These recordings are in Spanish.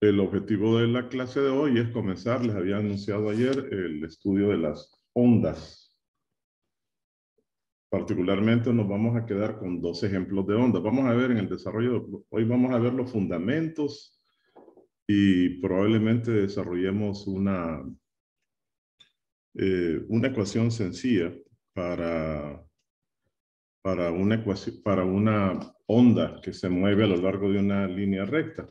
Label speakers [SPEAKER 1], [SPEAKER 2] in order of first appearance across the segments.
[SPEAKER 1] El objetivo de la clase de hoy es comenzar, les había anunciado ayer, el estudio de las ondas. Particularmente nos vamos a quedar con dos ejemplos de ondas. Vamos a ver en el desarrollo, hoy vamos a ver los fundamentos y probablemente desarrollemos una ecuación sencilla para una onda que se mueve a lo largo de una línea recta,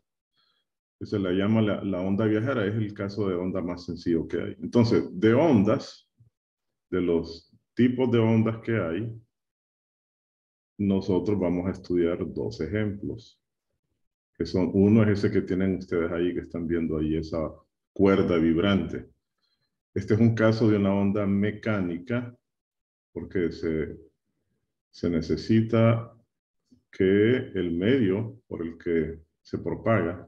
[SPEAKER 1] que se la llama la onda viajera. Es el caso de onda más sencillo que hay. Entonces, de ondas, de los tipos de ondas que hay, nosotros vamos a estudiar dos ejemplos, que son, uno es ese que tienen ustedes ahí, que están viendo ahí, esa cuerda vibrante. Este es un caso de una onda mecánica, porque se necesita que el medio por el que se propaga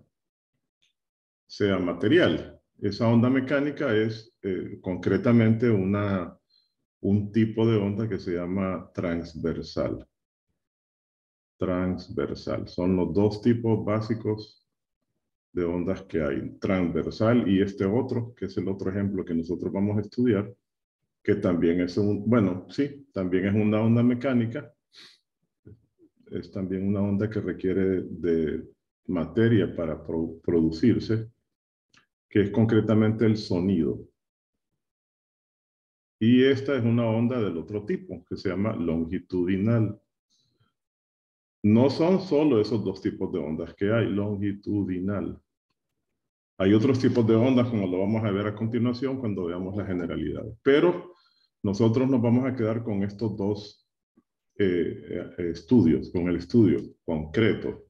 [SPEAKER 1] sea material. Esa onda mecánica es concretamente un tipo de onda que se llama transversal. Transversal. Son los dos tipos básicos de ondas que hay. Transversal y este otro, que es el otro ejemplo que nosotros vamos a estudiar, que también es bueno, sí, también es una onda mecánica. Es también una onda que requiere de materia para producirse, que es concretamente el sonido. Y esta es una onda del otro tipo, que se llama longitudinal. No son solo esos dos tipos de ondas que hay, longitudinal. Hay otros tipos de ondas, como lo vamos a ver a continuación cuando veamos la generalidad. Pero nosotros nos vamos a quedar con estos dos estudios, con el estudio concreto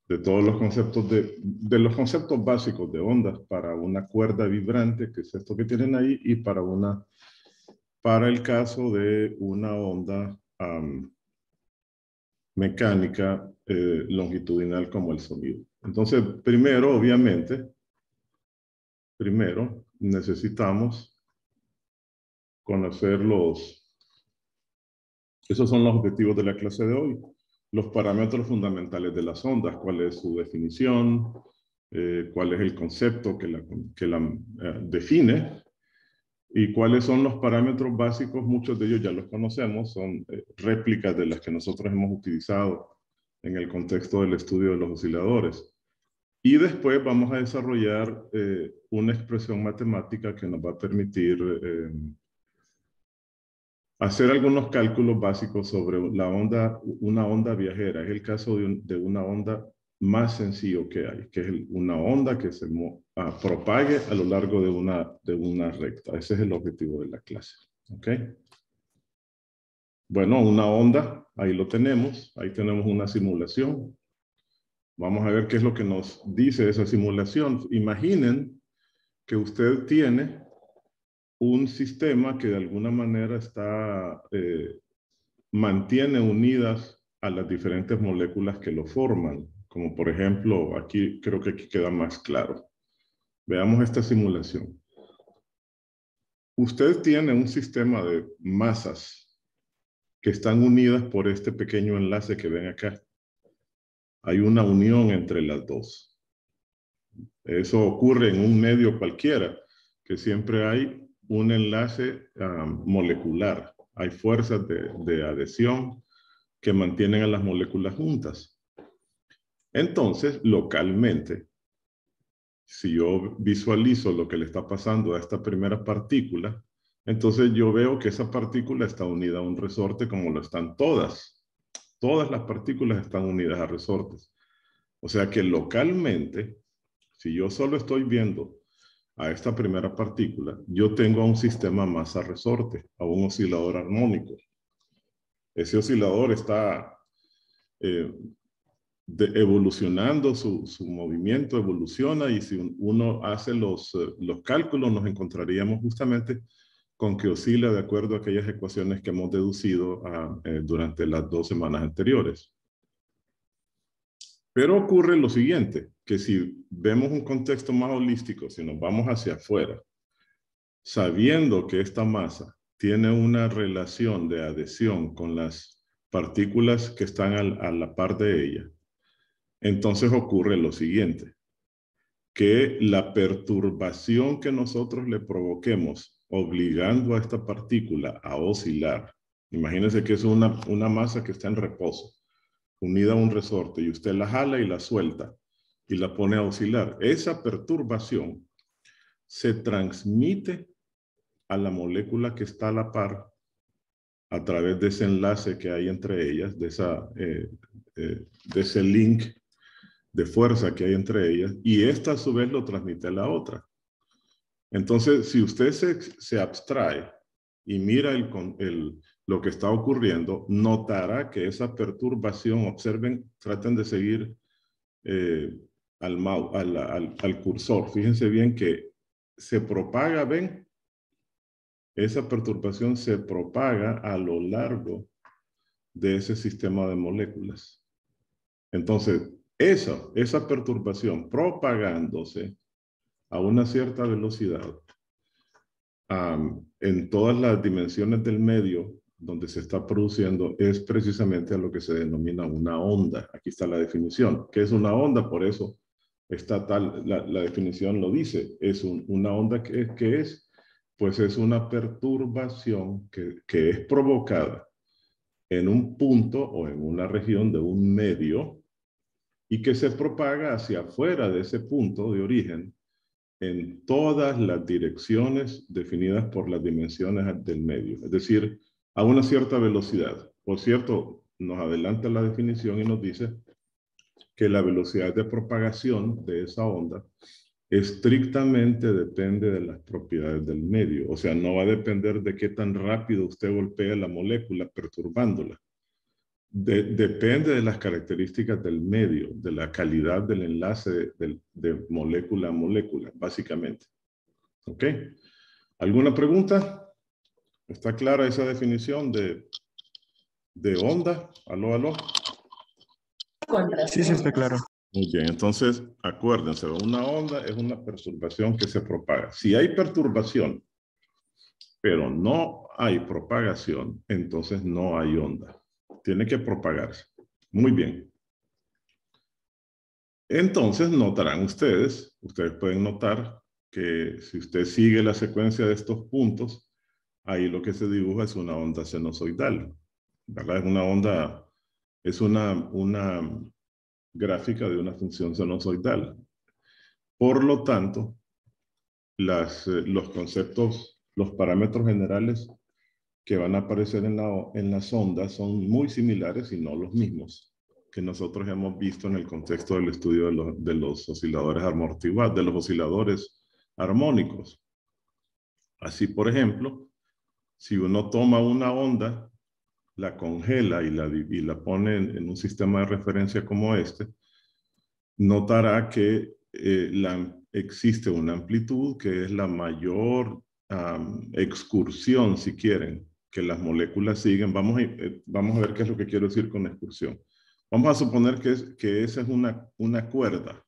[SPEAKER 1] de todos los conceptos, de los conceptos básicos de ondas para una cuerda vibrante, que es esto que tienen ahí, y para el caso de una onda mecánica longitudinal como el sonido. Entonces, primero necesitamos conocer esos son los objetivos de la clase de hoy, los parámetros fundamentales de las ondas, cuál es su definición, cuál es el concepto que la define, y cuáles son los parámetros básicos. Muchos de ellos ya los conocemos, son réplicas de las que nosotros hemos utilizado en el contexto del estudio de los osciladores. Y después vamos a desarrollar una expresión matemática que nos va a permitir hacer algunos cálculos básicos sobre una onda viajera. Es el caso de una onda más sencillo que hay, que es una onda que se propague a lo largo de una recta. Ese es el objetivo de la clase. ¿Ok? Bueno, una onda, ahí lo tenemos. Ahí tenemos una simulación. Vamos a ver qué es lo que nos dice esa simulación. Imaginen que usted tiene un sistema que de alguna manera mantiene unidas a las diferentes moléculas que lo forman. Como por ejemplo, creo que aquí queda más claro. Veamos esta simulación. Usted tiene un sistema de masas que están unidas por este pequeño enlace que ven acá. Hay una unión entre las dos. Eso ocurre en un medio cualquiera, que siempre hay un enlace molecular. Hay fuerzas de adhesión que mantienen a las moléculas juntas. Entonces, localmente, si yo visualizo lo que le está pasando a esta primera partícula, entonces yo veo que esa partícula está unida a un resorte como lo están todas. Todas las partículas están unidas a resortes. O sea que localmente, si yo solo estoy viendo a esta primera partícula, yo tengo un sistema masa-resorte, a un oscilador armónico. Ese oscilador está evolucionando, su movimiento evoluciona, y si uno hace los cálculos, nos encontraríamos justamente con que oscila de acuerdo a aquellas ecuaciones que hemos deducido durante las 2 semanas anteriores. Pero ocurre lo siguiente, que si vemos un contexto más holístico, si nos vamos hacia afuera, sabiendo que esta masa tiene una relación de adhesión con las partículas que están a la par de ella, entonces ocurre lo siguiente. que la perturbación que nosotros le provoquemos obligando a esta partícula a oscilar, imagínense que es una masa que está en reposo, unida a un resorte, y usted la jala y la suelta y la pone a oscilar. Esa perturbación se transmite a la molécula que está a la par a través de ese enlace que hay entre ellas, de ese link de fuerza que hay entre ellas, y esta a su vez lo transmite a la otra. Entonces, si usted se abstrae y mira lo que está ocurriendo, notará que esa perturbación, observen, traten de seguir al cursor. Fíjense bien que se propaga, ¿ven? Esa perturbación se propaga a lo largo de ese sistema de moléculas. Entonces, esa perturbación propagándose a una cierta velocidad en todas las dimensiones del medio donde se está produciendo es precisamente a lo que se denomina una onda. Aquí está la definición. ¿Qué es una onda? Por eso está la definición lo dice. Es una onda que es, pues es una perturbación que es provocada en un punto o en una región de un medio y que se propaga hacia afuera de ese punto de origen en todas las direcciones definidas por las dimensiones del medio, es decir, a una cierta velocidad. Por cierto, nos adelanta la definición y nos dice que la velocidad de propagación de esa onda estrictamente depende de las propiedades del medio. O sea, no va a depender de qué tan rápido usted golpea la molécula perturbándola. Depende de las características del medio, de la calidad del enlace de molécula a molécula, básicamente. ¿Ok? ¿Alguna pregunta? ¿Está clara esa definición de onda? ¿Aló, aló?
[SPEAKER 2] Sí, sí, está claro.
[SPEAKER 1] Muy bien, entonces acuérdense, una onda es una perturbación que se propaga. Si hay perturbación, pero no hay propagación, entonces no hay onda. Tiene que propagarse. Muy bien. Entonces notarán ustedes pueden notar que si usted sigue la secuencia de estos puntos, ahí lo que se dibuja es una onda sinusoidal, ¿verdad? Es una gráfica de una función sinusoidal. Por lo tanto, los conceptos, los parámetros generales que van a aparecer en las ondas son muy similares y no los mismos que nosotros hemos visto en el contexto del estudio de los osciladores amortiguados, de los osciladores armónicos. Así, por ejemplo, si uno toma una onda, la congela y la pone en un sistema de referencia como este, notará que existe una amplitud que es la mayor excursión, si quieren, que las moléculas siguen. Vamos a ver qué es lo que quiero decir con excursión. Vamos a suponer que esa es una cuerda.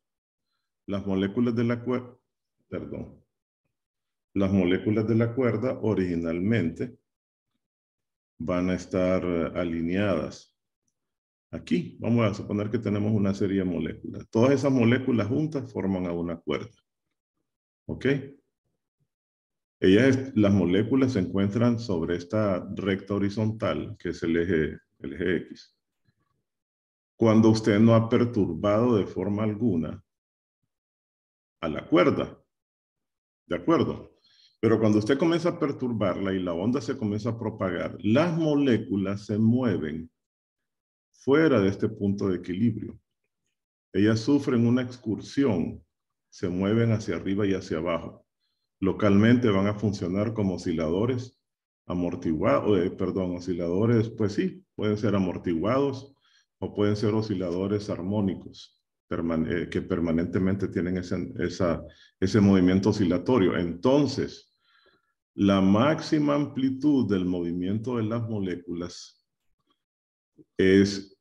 [SPEAKER 1] Las moléculas de la cuerda, perdón, las moléculas de la cuerda originalmente van a estar alineadas. Aquí vamos a suponer que tenemos una serie de moléculas. Todas esas moléculas juntas forman a una cuerda. ¿Ok? Las moléculas se encuentran sobre esta recta horizontal, que es el eje X. Cuando usted no ha perturbado de forma alguna a la cuerda, ¿de acuerdo? Pero cuando usted comienza a perturbarla y la onda se comienza a propagar, las moléculas se mueven fuera de este punto de equilibrio. Ellas sufren una excursión, se mueven hacia arriba y hacia abajo. Localmente van a funcionar como osciladores osciladores, pues sí, pueden ser amortiguados o pueden ser osciladores armónicos que permanentemente tienen ese movimiento oscilatorio. Entonces, la máxima amplitud del movimiento de las moléculas es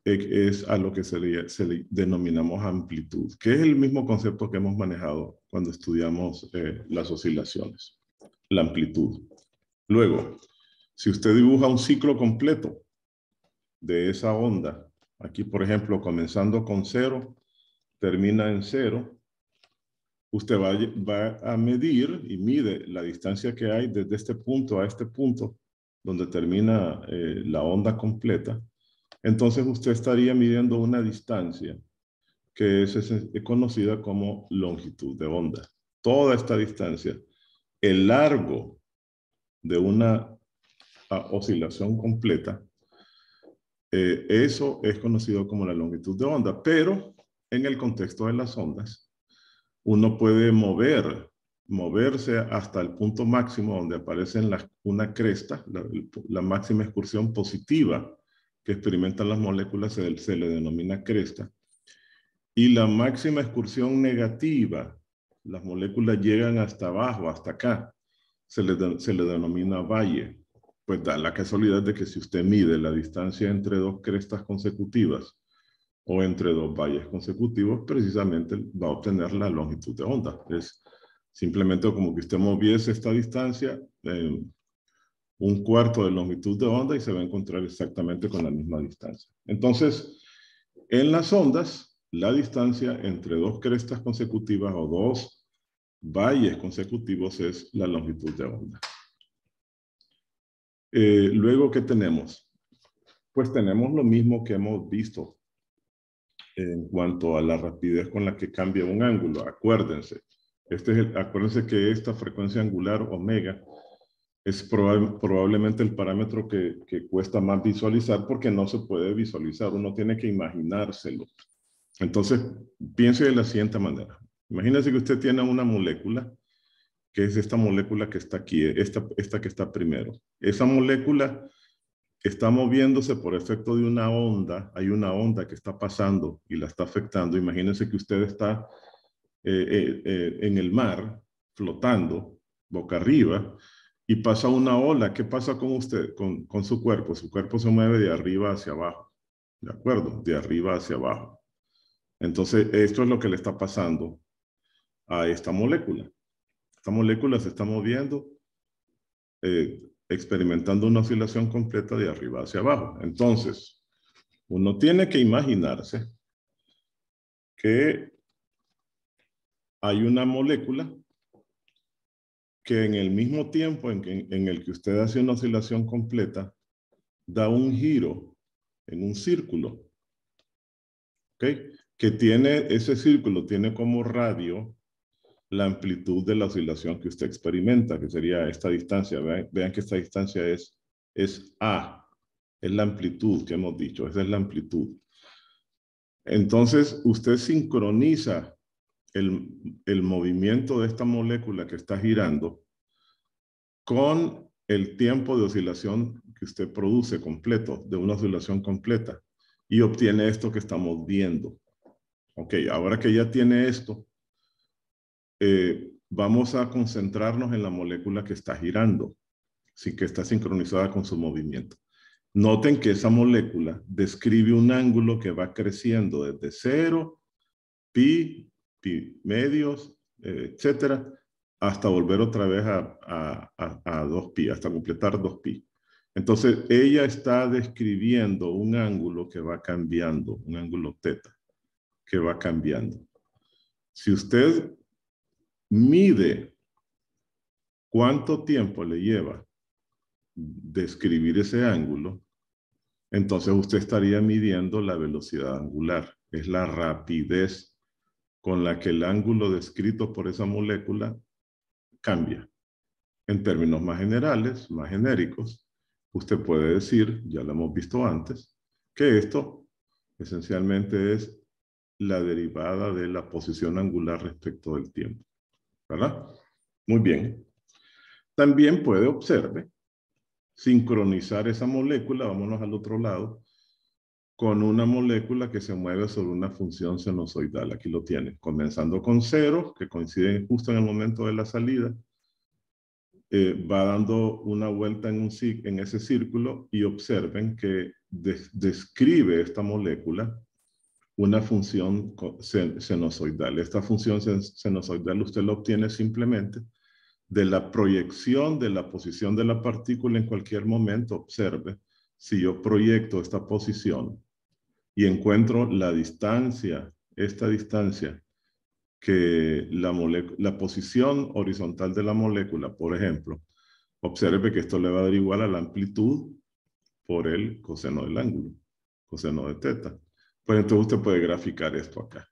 [SPEAKER 1] a lo que se le denominamos amplitud, que es el mismo concepto que hemos manejado cuando estudiamos las oscilaciones, la amplitud. Luego, si usted dibuja un ciclo completo de esa onda, aquí por ejemplo comenzando con 0, termina en 0, usted va a medir y mide la distancia que hay desde este punto a este punto, donde termina la onda completa. Entonces usted estaría midiendo una distancia que es conocida como longitud de onda. Toda esta distancia, el largo de una oscilación completa, eso es conocido como la longitud de onda, pero en el contexto de las ondas, uno puede moverse hasta el punto máximo donde aparece una cresta, la máxima excursión positiva que experimentan las moléculas se le denomina cresta, y la máxima excursión negativa, las moléculas llegan hasta abajo, hasta acá, se le denomina valle. Pues da la casualidad de que si usted mide la distancia entre dos crestas consecutivas o entre dos valles consecutivos, precisamente va a obtener la longitud de onda. Es simplemente como que usted moviese esta distancia un cuarto de longitud de onda y se va a encontrar exactamente con la misma distancia. Entonces, en las ondas, la distancia entre dos crestas consecutivas o dos valles consecutivos es la longitud de onda. Luego, ¿qué tenemos? Pues tenemos lo mismo que hemos visto en cuanto a la rapidez con la que cambia un ángulo. Acuérdense, acuérdense que esta frecuencia angular omega es probablemente el parámetro que cuesta más visualizar porque no se puede visualizar, uno tiene que imaginárselo. Entonces, piense de la siguiente manera. Imagínese que usted tiene una molécula, que es esta molécula que está aquí, esta que está primero. Esa molécula está moviéndose por efecto de una onda, hay una onda que está pasando y la está afectando. Imagínense que usted está en el mar, flotando, boca arriba, y pasa una ola. ¿Qué pasa con usted, con su cuerpo? Su cuerpo se mueve de arriba hacia abajo, ¿de acuerdo? De arriba hacia abajo. Entonces, esto es lo que le está pasando a esta molécula. Esta molécula se está moviendo, experimentando una oscilación completa de arriba hacia abajo. Entonces, uno tiene que imaginarse que hay una molécula que en el mismo tiempo en el que usted hace una oscilación completa, da un giro en un círculo. ¿Ok? Que ese círculo tiene como radio la amplitud de la oscilación que usted experimenta, que sería esta distancia. Vean que esta distancia es A. Es la amplitud que hemos dicho. Esa es la amplitud. Entonces, usted sincroniza el movimiento de esta molécula que está girando con el tiempo de oscilación que usted produce completo, de una oscilación completa, y obtiene esto que estamos viendo. Ok, ahora que ya tiene esto, vamos a concentrarnos en la molécula que está girando, sí, que está sincronizada con su movimiento. Noten que esa molécula describe un ángulo que va creciendo desde 0, pi medios, etcétera, hasta volver otra vez a 2pi, hasta completar 2pi. Entonces, ella está describiendo un ángulo que va cambiando, un ángulo teta, que va cambiando. Si usted mide cuánto tiempo le lleva describir ese ángulo, entonces usted estaría midiendo la velocidad angular. Es la rapidez con la que el ángulo descrito por esa molécula cambia. En términos más generales, más genéricos, usted puede decir, ya lo hemos visto antes, que esto esencialmente es la derivada de la posición angular respecto del tiempo. ¿Verdad? Muy bien. También puede, observe, sincronizar esa molécula, vámonos al otro lado, con una molécula que se mueve sobre una función sinusoidal. Aquí lo tienen, comenzando con 0, que coincide justo en el momento de la salida, va dando una vuelta en ese círculo y observen que describe esta molécula una función sinusoidal. Esta función sinusoidal usted la obtiene simplemente de la proyección de la posición de la partícula en cualquier momento. Observe, si yo proyecto esta posición y encuentro la distancia, esta distancia que la posición horizontal de la molécula, por ejemplo, observe que esto le va a dar igual a la amplitud por el coseno del ángulo, coseno de teta. Pues entonces usted puede graficar esto acá,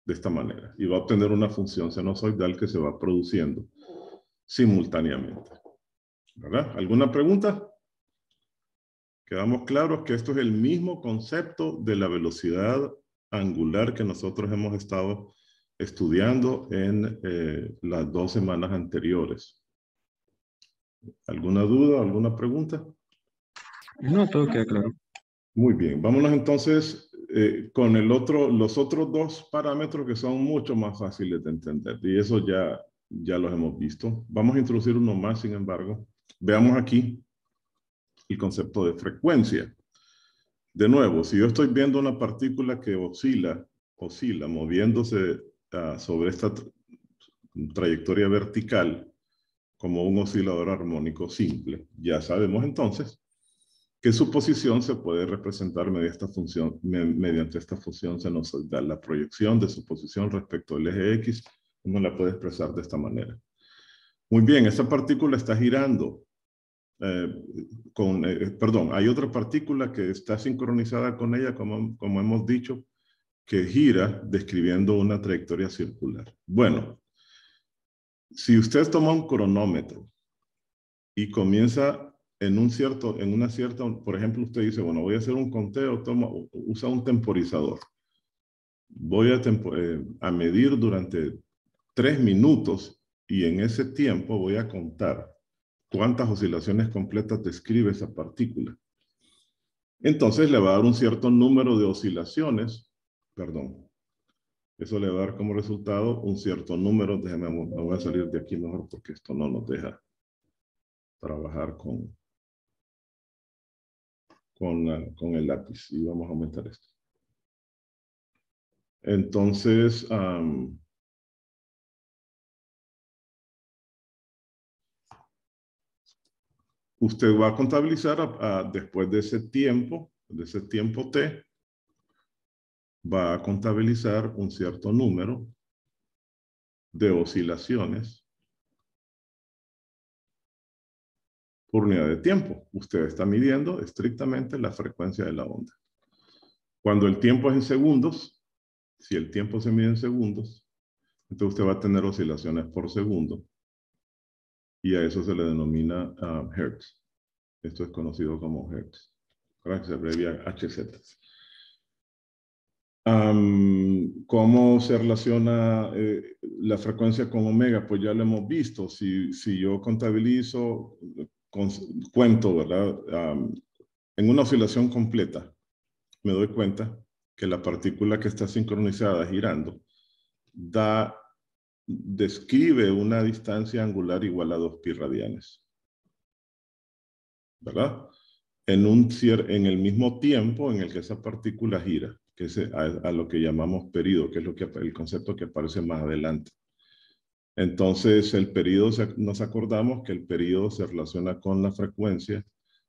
[SPEAKER 1] de esta manera, y va a obtener una función sinusoidal que se va produciendo simultáneamente. ¿Verdad? ¿Alguna pregunta? Quedamos claros que esto es el mismo concepto de la velocidad angular que nosotros hemos estado estudiando en las 2 semanas anteriores. ¿Alguna duda, alguna pregunta?
[SPEAKER 2] No, todo queda claro.
[SPEAKER 1] Muy bien, vámonos entonces con los otros 2 parámetros que son mucho más fáciles de entender. Y eso ya los hemos visto. Vamos a introducir uno más, sin embargo. Veamos aquí el concepto de frecuencia. De nuevo, si yo estoy viendo una partícula que oscila moviéndose sobre esta trayectoria vertical como un oscilador armónico simple, ya sabemos entonces que su posición se puede representar mediante esta función sinusoidal. La proyección de su posición respecto al eje X, uno la puede expresar de esta manera. Muy bien, esta partícula está girando. Perdón, hay otra partícula que está sincronizada con ella, como hemos dicho, que gira describiendo una trayectoria circular. Bueno, si usted toma un cronómetro y comienza en una cierta, por ejemplo, usted dice, bueno, voy a hacer un conteo, usa un temporizador. Voy a medir durante 3 minutos y en ese tiempo voy a contar cuántas oscilaciones completas describe esa partícula. Entonces le va a dar un cierto número de oscilaciones, perdón, eso le va a dar como resultado un cierto número, déjeme, me voy a salir de aquí mejor porque esto no nos deja trabajar con el lápiz y vamos a aumentar esto. Entonces, usted va a contabilizar después de ese tiempo t, va a contabilizar un cierto número de oscilaciones por unidad de tiempo. Usted está midiendo estrictamente la frecuencia de la onda. Cuando el tiempo es en segundos, si el tiempo se mide en segundos, entonces usted va a tener oscilaciones por segundo y a eso se le denomina hertz. Esto es conocido como hertz. Se abrevia HZ. ¿Cómo se relaciona la frecuencia con omega? Pues ya lo hemos visto. Si yo contabilizo, cuento, ¿verdad? En una oscilación completa, me doy cuenta que la partícula que está sincronizada girando describe una distancia angular igual a 2 pi radianes. ¿Verdad? En el mismo tiempo en el que esa partícula gira, que es a lo que llamamos período, que es el concepto que aparece más adelante. Entonces, el período, nos acordamos que el período se relaciona con la frecuencia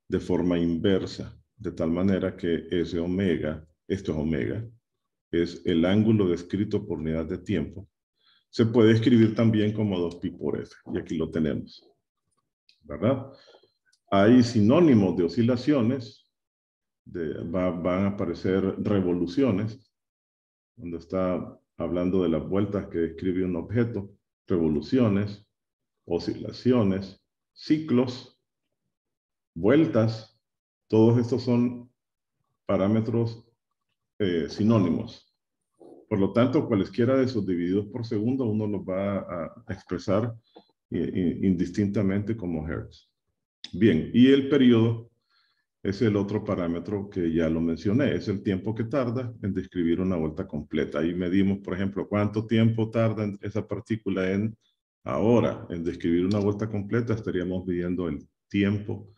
[SPEAKER 1] de forma inversa, de tal manera que ese omega, esto es omega, es el ángulo descrito por unidad de tiempo. Se puede escribir también como 2pi por f, y aquí lo tenemos, ¿verdad? Hay sinónimos de oscilaciones, van a aparecer revoluciones, cuando está hablando de las vueltas que describe un objeto, revoluciones, oscilaciones, ciclos, vueltas, todos estos son parámetros sinónimos. Por lo tanto, cualesquiera de esos divididos por segundo, uno los va a expresar indistintamente como hertz. Bien, y el periodo es el otro parámetro que ya lo mencioné, es el tiempo que tarda en describir una vuelta completa. Ahí medimos, por ejemplo, cuánto tiempo tarda esa partícula ahora en describir una vuelta completa, estaríamos midiendo el tiempo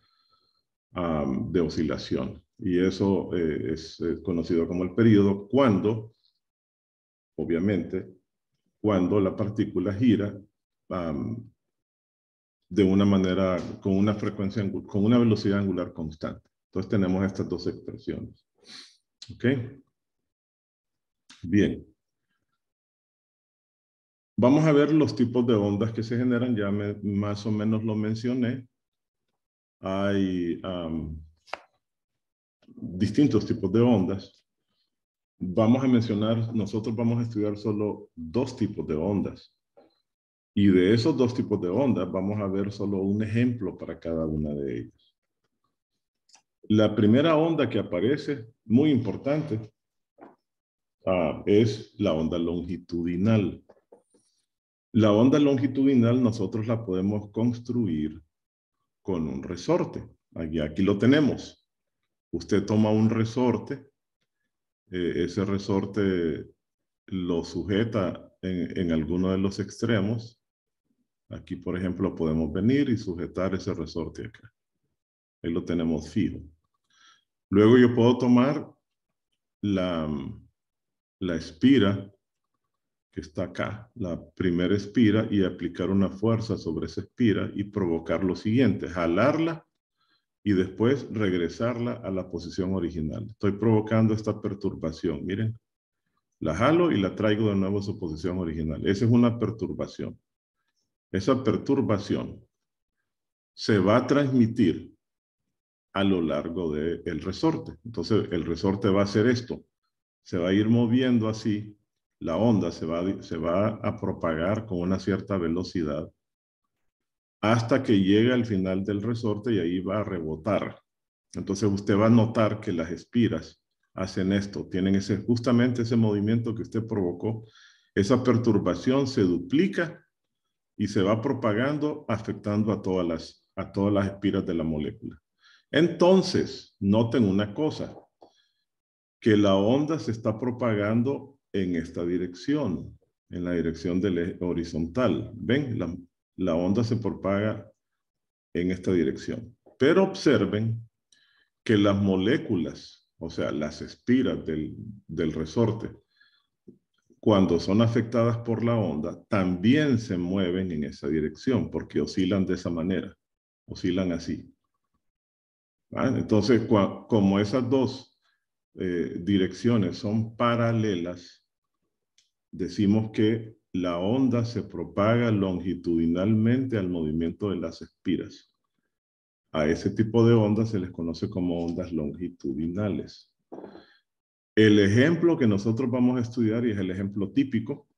[SPEAKER 1] de oscilación. Y eso es conocido como el periodo obviamente, cuando la partícula gira de una manera, con una frecuencia, con una velocidad angular constante. Entonces tenemos estas 2 expresiones. ¿Ok? Bien. Vamos a ver los tipos de ondas que se generan, ya más o menos lo mencioné. Hay distintos tipos de ondas. Vamos a mencionar, nosotros vamos a estudiar solo 2 tipos de ondas. Y de esos 2 tipos de ondas vamos a ver solo un ejemplo para cada una de ellas. La primera onda que aparece, muy importante, es la onda longitudinal. La onda longitudinal nosotros la podemos construir con un resorte. Aquí lo tenemos. Usted toma un resorte, ese resorte lo sujeta en alguno de los extremos. Aquí, por ejemplo, podemos venir y sujetar ese resorte acá. Ahí lo tenemos fijo. Luego yo puedo tomar la espira que está acá, la primera espira, y aplicar una fuerza sobre esa espira y provocar lo siguiente, jalarla y después regresarla a la posición original. Estoy provocando esta perturbación, miren. La jalo y la traigo de nuevo a su posición original. Esa es una perturbación. Esa perturbación se va a transmitir a lo largo del resorte. Entonces, el resorte va a hacer esto. Se va a ir moviendo así. La onda se va a propagar con una cierta velocidad hasta que llega al final del resorte y ahí va a rebotar. Entonces, usted va a notar que las espiras hacen esto. Tienen justamente ese movimiento que usted provocó. Esa perturbación se duplica y se va propagando, afectando a todas las espiras de la molécula. Entonces, noten una cosa, que la onda se está propagando en esta dirección, en la dirección del eje horizontal. ¿Ven? La onda se propaga en esta dirección. Pero observen que las moléculas, o sea, las espiras del resorte, cuando son afectadas por la onda, también se mueven en esa dirección, porque oscilan de esa manera, oscilan así. ¿Vale? Entonces, como esas 2 direcciones son paralelas, decimos que la onda se propaga longitudinalmente al movimiento de las espiras. A ese tipo de ondas se les conoce como ondas longitudinales. El ejemplo que nosotros vamos a estudiar, y es el ejemplo típico,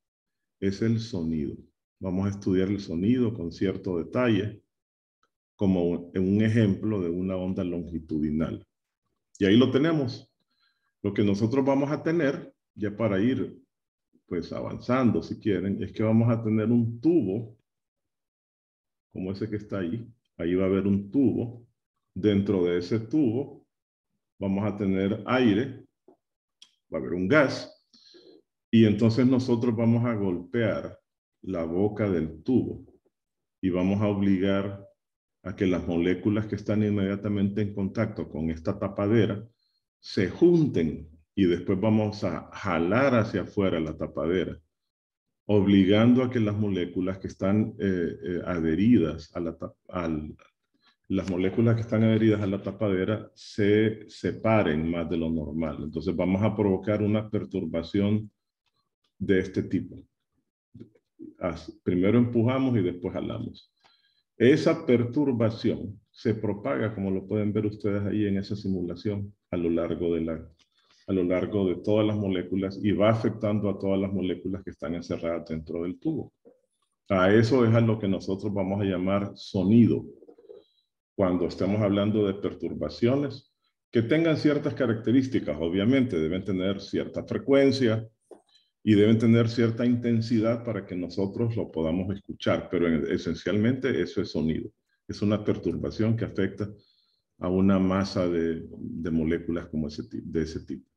[SPEAKER 1] es el sonido. Vamos a estudiar el sonido con cierto detalle, como un ejemplo de una onda longitudinal. Y ahí lo tenemos. Lo que nosotros vamos a tener, ya para ir pues avanzando si quieren, es que vamos a tener un tubo, como ese que está ahí. Ahí va a haber un tubo. Dentro de ese tubo vamos a tener aire, va a haber un gas, y entonces nosotros vamos a golpear la boca del tubo y vamos a obligar a que las moléculas que están inmediatamente en contacto con esta tapadera se junten y después vamos a jalar hacia afuera la tapadera, obligando a que las moléculas que están adheridas a las moléculas que están adheridas a la tapadera se separen más de lo normal. Entonces vamos a provocar una perturbación de este tipo. Primero empujamos y después jalamos. Esa perturbación se propaga, como lo pueden ver ustedes ahí en esa simulación, a lo largo de todas las moléculas y va afectando a todas las moléculas que están encerradas dentro del tubo. A eso es a lo que nosotros vamos a llamar sonido, cuando estamos hablando de perturbaciones que tengan ciertas características. Obviamente deben tener cierta frecuencia y deben tener cierta intensidad para que nosotros lo podamos escuchar, pero esencialmente eso es sonido. Es una perturbación que afecta a una masa de moléculas como de ese tipo.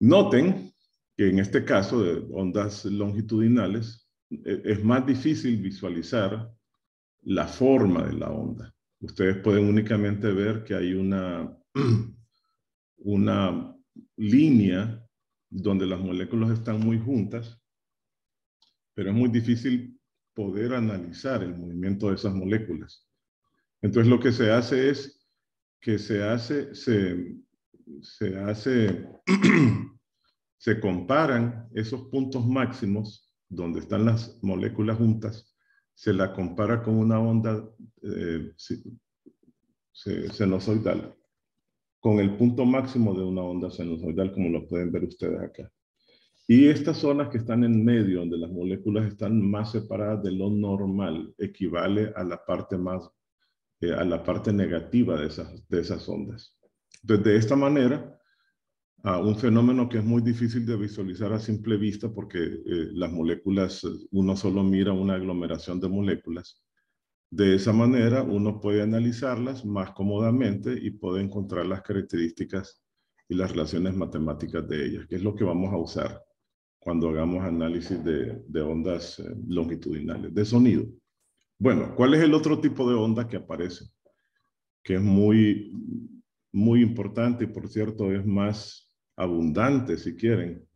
[SPEAKER 1] Noten que en este caso de ondas longitudinales es más difícil visualizar la forma de la onda. Ustedes pueden únicamente ver que hay una línea donde las moléculas están muy juntas, pero es muy difícil poder analizar el movimiento de esas moléculas. Entonces lo que se hace es que se comparan esos puntos máximos donde están las moléculas juntas, se la compara con una onda sinusoidal, con el punto máximo de una onda sinusoidal, como lo pueden ver ustedes acá. Y estas zonas que están en medio, donde las moléculas están más separadas de lo normal, equivale a la parte a la parte negativa de esas ondas. Entonces, de esta manera, un fenómeno que es muy difícil de visualizar a simple vista, porque las moléculas, uno solo mira una aglomeración de moléculas. De esa manera, uno puede analizarlas más cómodamente y puede encontrar las características y las relaciones matemáticas de ellas, que es lo que vamos a usar cuando hagamos análisis de ondas longitudinales, de sonido. Bueno, ¿cuál es el otro tipo de onda que aparece? Que es muy, muy importante y, por cierto, es más abundante, si quieren,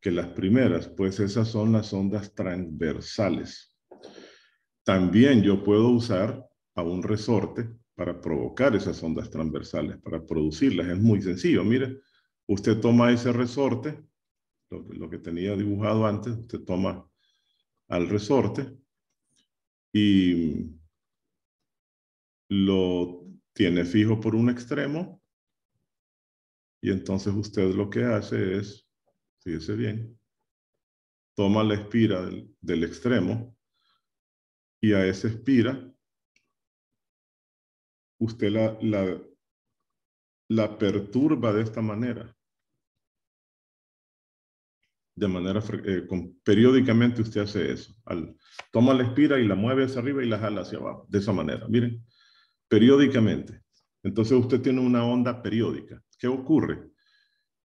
[SPEAKER 1] que las primeras, pues esas son las ondas transversales. También yo puedo usar a un resorte para provocar esas ondas transversales, para producirlas. Es muy sencillo. Mire, usted toma ese resorte, lo que tenía dibujado antes, usted toma al resorte y lo tiene fijo por un extremo, y entonces usted lo que hace es, fíjese bien, toma la espira del extremo, y a esa espira usted la perturba de esta manera. Periódicamente usted hace eso. Toma la espira y la mueve hacia arriba y la jala hacia abajo. De esa manera, miren, periódicamente. Entonces usted tiene una onda periódica. ¿Qué ocurre?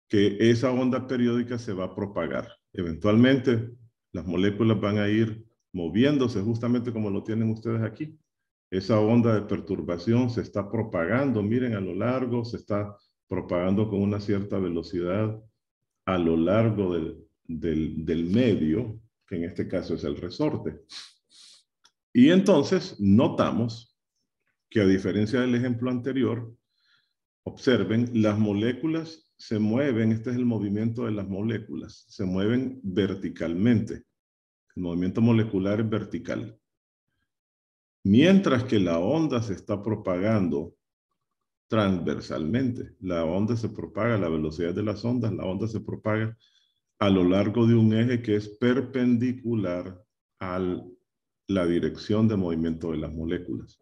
[SPEAKER 1] Que esa onda periódica se va a propagar. Eventualmente, las moléculas van a ir moviéndose justamente como lo tienen ustedes aquí. Esa onda de perturbación se está propagando, miren, a lo largo, se está propagando con una cierta velocidad a lo largo del medio, que en este caso es el resorte. Y entonces notamos que, a diferencia del ejemplo anterior, observen, las moléculas se mueven, este es el movimiento de las moléculas, se mueven verticalmente. El movimiento molecular es vertical. Mientras que la onda se está propagando transversalmente. La onda se propaga, la velocidad de las ondas, la onda se propaga a lo largo de un eje que es perpendicular a la dirección de movimiento de las moléculas.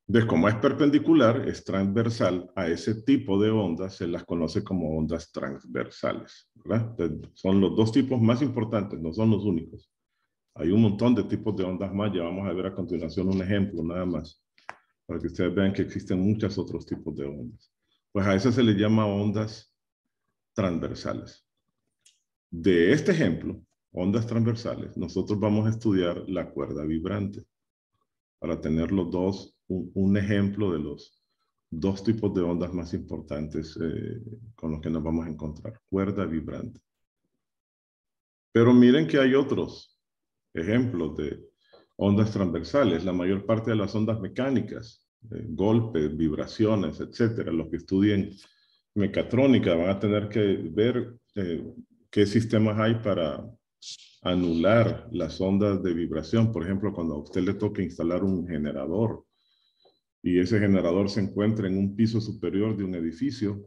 [SPEAKER 1] Entonces, como es perpendicular, es transversal a ese tipo de ondas, se las conoce como ondas transversales, ¿verdad? Entonces, son los dos tipos más importantes, no son los únicos. Hay un montón de tipos de ondas más, ya vamos a ver a continuación un ejemplo nada más, para que ustedes vean que existen muchos otros tipos de ondas. Pues a esas se les llama ondas transversales. De este ejemplo, ondas transversales, nosotros vamos a estudiar la cuerda vibrante, para tener los dos, un ejemplo de los dos tipos de ondas más importantes con los que nos vamos a encontrar, cuerda vibrante. Pero miren que hay otros ejemplos de ondas transversales. La mayor parte de las ondas mecánicas, golpes, vibraciones, etcétera, los que estudien mecatrónica van a tener que ver qué sistemas hay para anular las ondas de vibración. Por ejemplo, cuando a usted le toque instalar un generador y ese generador se encuentra en un piso superior de un edificio,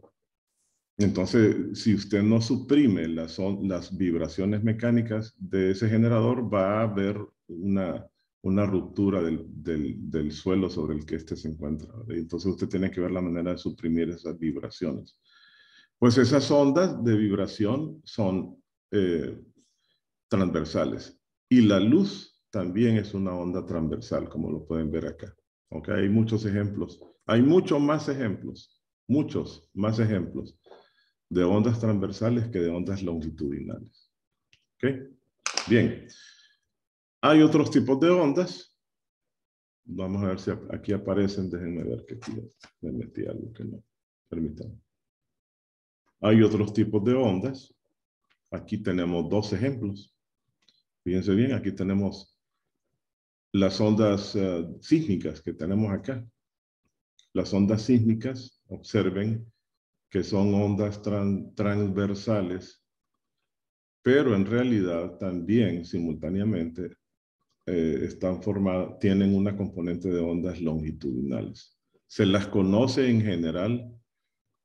[SPEAKER 1] entonces, si usted no suprime las vibraciones mecánicas de ese generador, va a haber una ruptura del suelo sobre el que éste se encuentra. Entonces, usted tiene que ver la manera de suprimir esas vibraciones. Pues esas ondas de vibración son transversales. Y la luz también es una onda transversal, como lo pueden ver acá. ¿Ok? Hay muchos ejemplos. Hay muchos más ejemplos de ondas transversales que de ondas longitudinales. ¿Ok? Bien. Hay otros tipos de ondas. Vamos a ver si aquí aparecen. Déjenme ver que aquí me metí algo que no. Permítanme. Hay otros tipos de ondas. Aquí tenemos dos ejemplos. Fíjense bien, aquí tenemos las ondas sísmicas que tenemos acá. Las ondas sísmicas, observen que son ondas transversales pero en realidad también simultáneamente están formadas, tienen una componente de ondas longitudinales. Se las conoce en general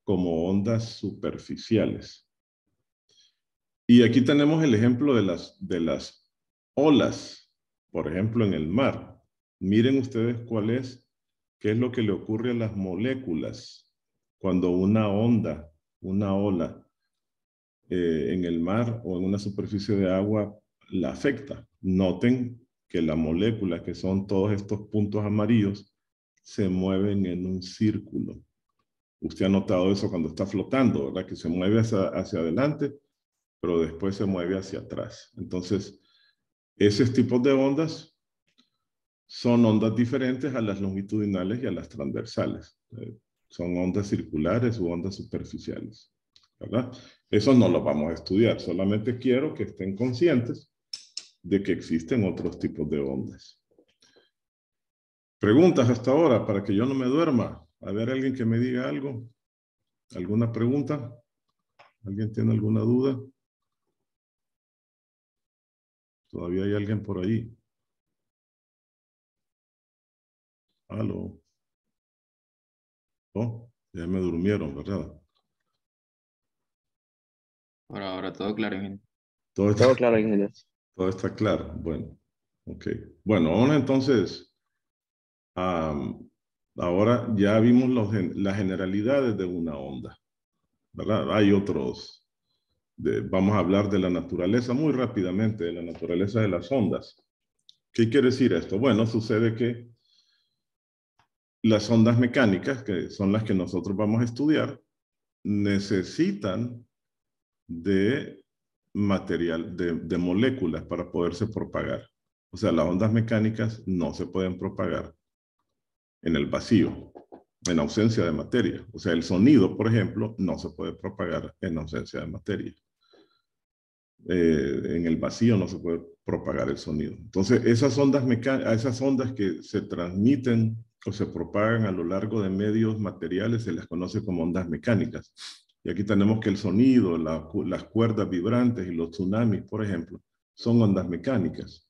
[SPEAKER 1] como ondas superficiales. Y aquí tenemos el ejemplo de las olas, por ejemplo, en el mar. Miren ustedes qué es lo que le ocurre a las moléculas cuando una onda, una ola en el mar o en una superficie de agua la afecta. Noten que la molécula, que son todos estos puntos amarillos, se mueven en un círculo. Usted ha notado eso cuando está flotando, ¿verdad? Que se mueve hacia adelante, pero después se mueve hacia atrás. Entonces, esos tipos de ondas son ondas diferentes a las longitudinales y a las transversales. Son ondas circulares u ondas superficiales, ¿verdad? Eso no lo vamos a estudiar, solamente quiero que estén conscientes de que existen otros tipos de ondas. Preguntas hasta ahora para que yo no me duerma. A ver, alguien que me diga algo. ¿Alguna pregunta? ¿Alguien tiene alguna duda? ¿Todavía hay alguien por ahí? ¿Aló? Oh, ya me durmieron, ¿verdad?
[SPEAKER 2] Por ahora todo claro, ingeniero.
[SPEAKER 1] Todo está,
[SPEAKER 3] Todo claro, ingeniero.
[SPEAKER 1] todo está claro. Bueno, ok. Bueno, vamos entonces ahora ya vimos las generalidades de una onda, ¿verdad? Hay otros, vamos a hablar de la naturaleza muy rápidamente, de la naturaleza de las ondas. ¿Qué quiere decir esto? Bueno, sucede que las ondas mecánicas, que son las que nosotros vamos a estudiar, necesitan de material, de moléculas para poderse propagar. O sea, las ondas mecánicas no se pueden propagar en el vacío, en ausencia de materia. O sea, el sonido, por ejemplo, no se puede propagar en ausencia de materia. En el vacío no se puede propagar el sonido. Entonces, esas ondas que se transmiten o se propagan a lo largo de medios materiales se les conoce como ondas mecánicas. Y aquí tenemos que el sonido, las cuerdas vibrantes y los tsunamis, por ejemplo, son ondas mecánicas,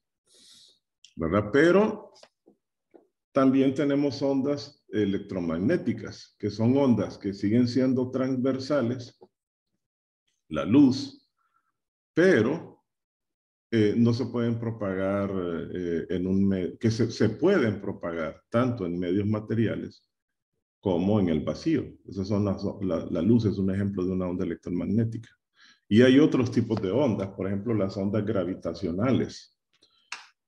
[SPEAKER 1] ¿verdad? Pero también tenemos ondas electromagnéticas, que son ondas que siguen siendo transversales, la luz, pero no se pueden propagar que se pueden propagar tanto en medios materiales como en el vacío. Esas son la luz es un ejemplo de una onda electromagnética. Y hay otros tipos de ondas, por ejemplo, las ondas gravitacionales,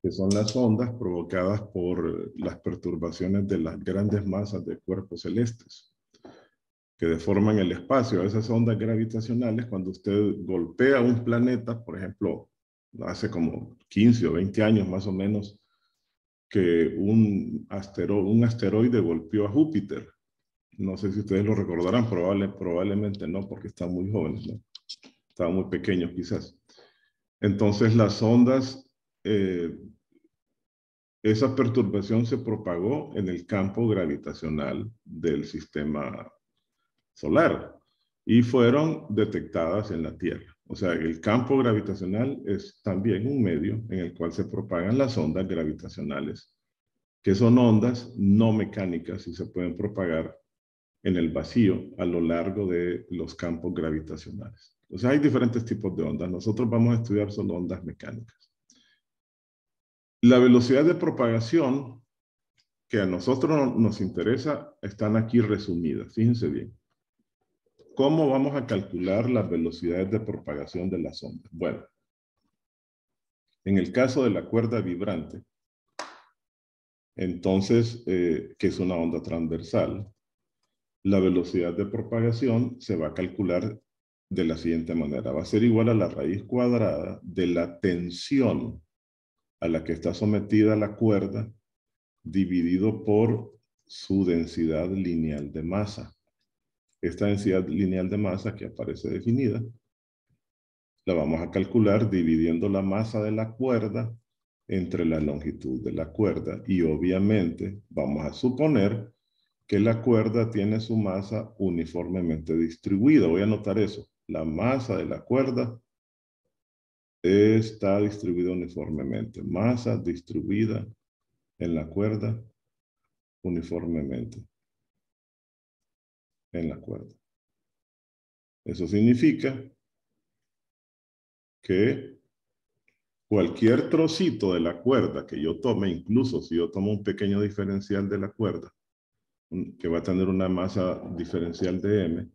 [SPEAKER 1] que son las ondas provocadas por las perturbaciones de las grandes masas de cuerpos celestes, que deforman el espacio. Esas ondas gravitacionales, cuando usted golpea un planeta, por ejemplo, hace como 15 o 20 años más o menos, que un asteroide golpeó a Júpiter. No sé si ustedes lo recordarán, probablemente no, porque están muy jóvenes, ¿no? Estaban muy pequeños quizás. Entonces las ondas, esa perturbación se propagó en el campo gravitacional del sistema solar y fueron detectadas en la Tierra. O sea, el campo gravitacional es también un medio en el cual se propagan las ondas gravitacionales, que son ondas no mecánicas y se pueden propagar en el vacío a lo largo de los campos gravitacionales. O sea, hay diferentes tipos de ondas. Nosotros vamos a estudiar solo ondas mecánicas. La velocidad de propagación que a nosotros nos interesa están aquí resumidas. Fíjense bien. ¿Cómo vamos a calcular las velocidades de propagación de las ondas? Bueno, en el caso de la cuerda vibrante, entonces, que es una onda transversal, la velocidad de propagación se va a calcular de la siguiente manera. Va a ser igual a la raíz cuadrada de la tensión a la que está sometida la cuerda dividido por su densidad lineal de masa. Esta densidad lineal de masa que aparece definida, la vamos a calcular dividiendo la masa de la cuerda entre la longitud de la cuerda y obviamente vamos a suponer que la cuerda tiene su masa uniformemente distribuida. Voy a anotar eso. La masa de la cuerda está distribuida uniformemente. Masa distribuida en la cuerda uniformemente. En la cuerda. Eso significa que cualquier trocito de la cuerda que yo tome, incluso si yo tomo un pequeño diferencial de la cuerda, que va a tener una masa diferencial de m,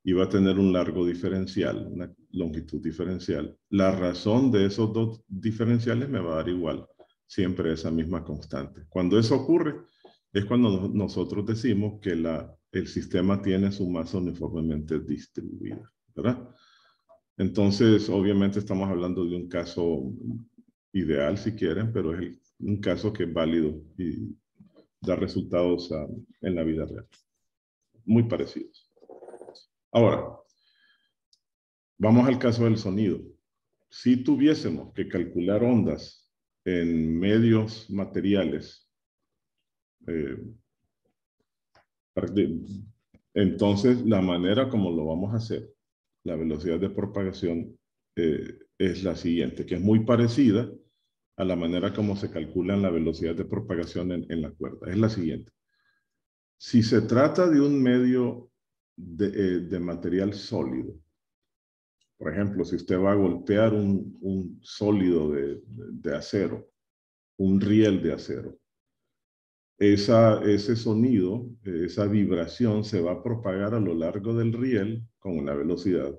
[SPEAKER 1] y va a tener un largo diferencial, una longitud diferencial. La razón de esos dos diferenciales me va a dar igual, siempre esa misma constante. Cuando eso ocurre, es cuando nosotros decimos que el sistema tiene su masa uniformemente distribuida, ¿verdad? Entonces, obviamente estamos hablando de un caso ideal, si quieren, pero es un caso que es válido y da resultados en la vida real. Muy parecidos. Ahora, vamos al caso del sonido. Si tuviésemos que calcular ondas en medios materiales, entonces la manera como lo vamos a hacer, la velocidad de propagación, es la siguiente, que es muy parecida a la manera como se calcula la velocidad de propagación en la cuerda. Es la siguiente. Si se trata de un medio de material sólido, por ejemplo, si usted va a golpear un sólido de acero, un riel de acero, ese sonido, esa vibración se va a propagar a lo largo del riel con una velocidad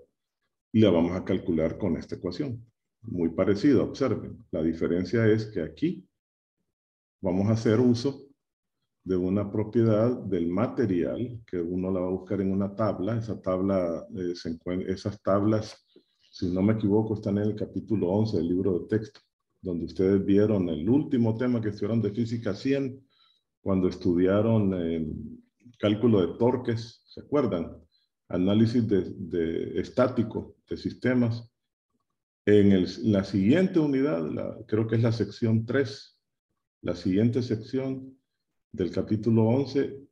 [SPEAKER 1] y la vamos a calcular con esta ecuación. Muy parecida, observen. La diferencia es que aquí vamos a hacer uso de una propiedad del material que uno la va a buscar en una tabla. Esa tabla, esas tablas, si no me equivoco, están en el capítulo 11 del libro de texto, donde ustedes vieron el último tema que estudiaron de física 100, cuando estudiaron cálculo de torques, ¿se acuerdan? Análisis estático de sistemas. En la siguiente unidad, creo que es la sección 3, la siguiente sección del capítulo 11,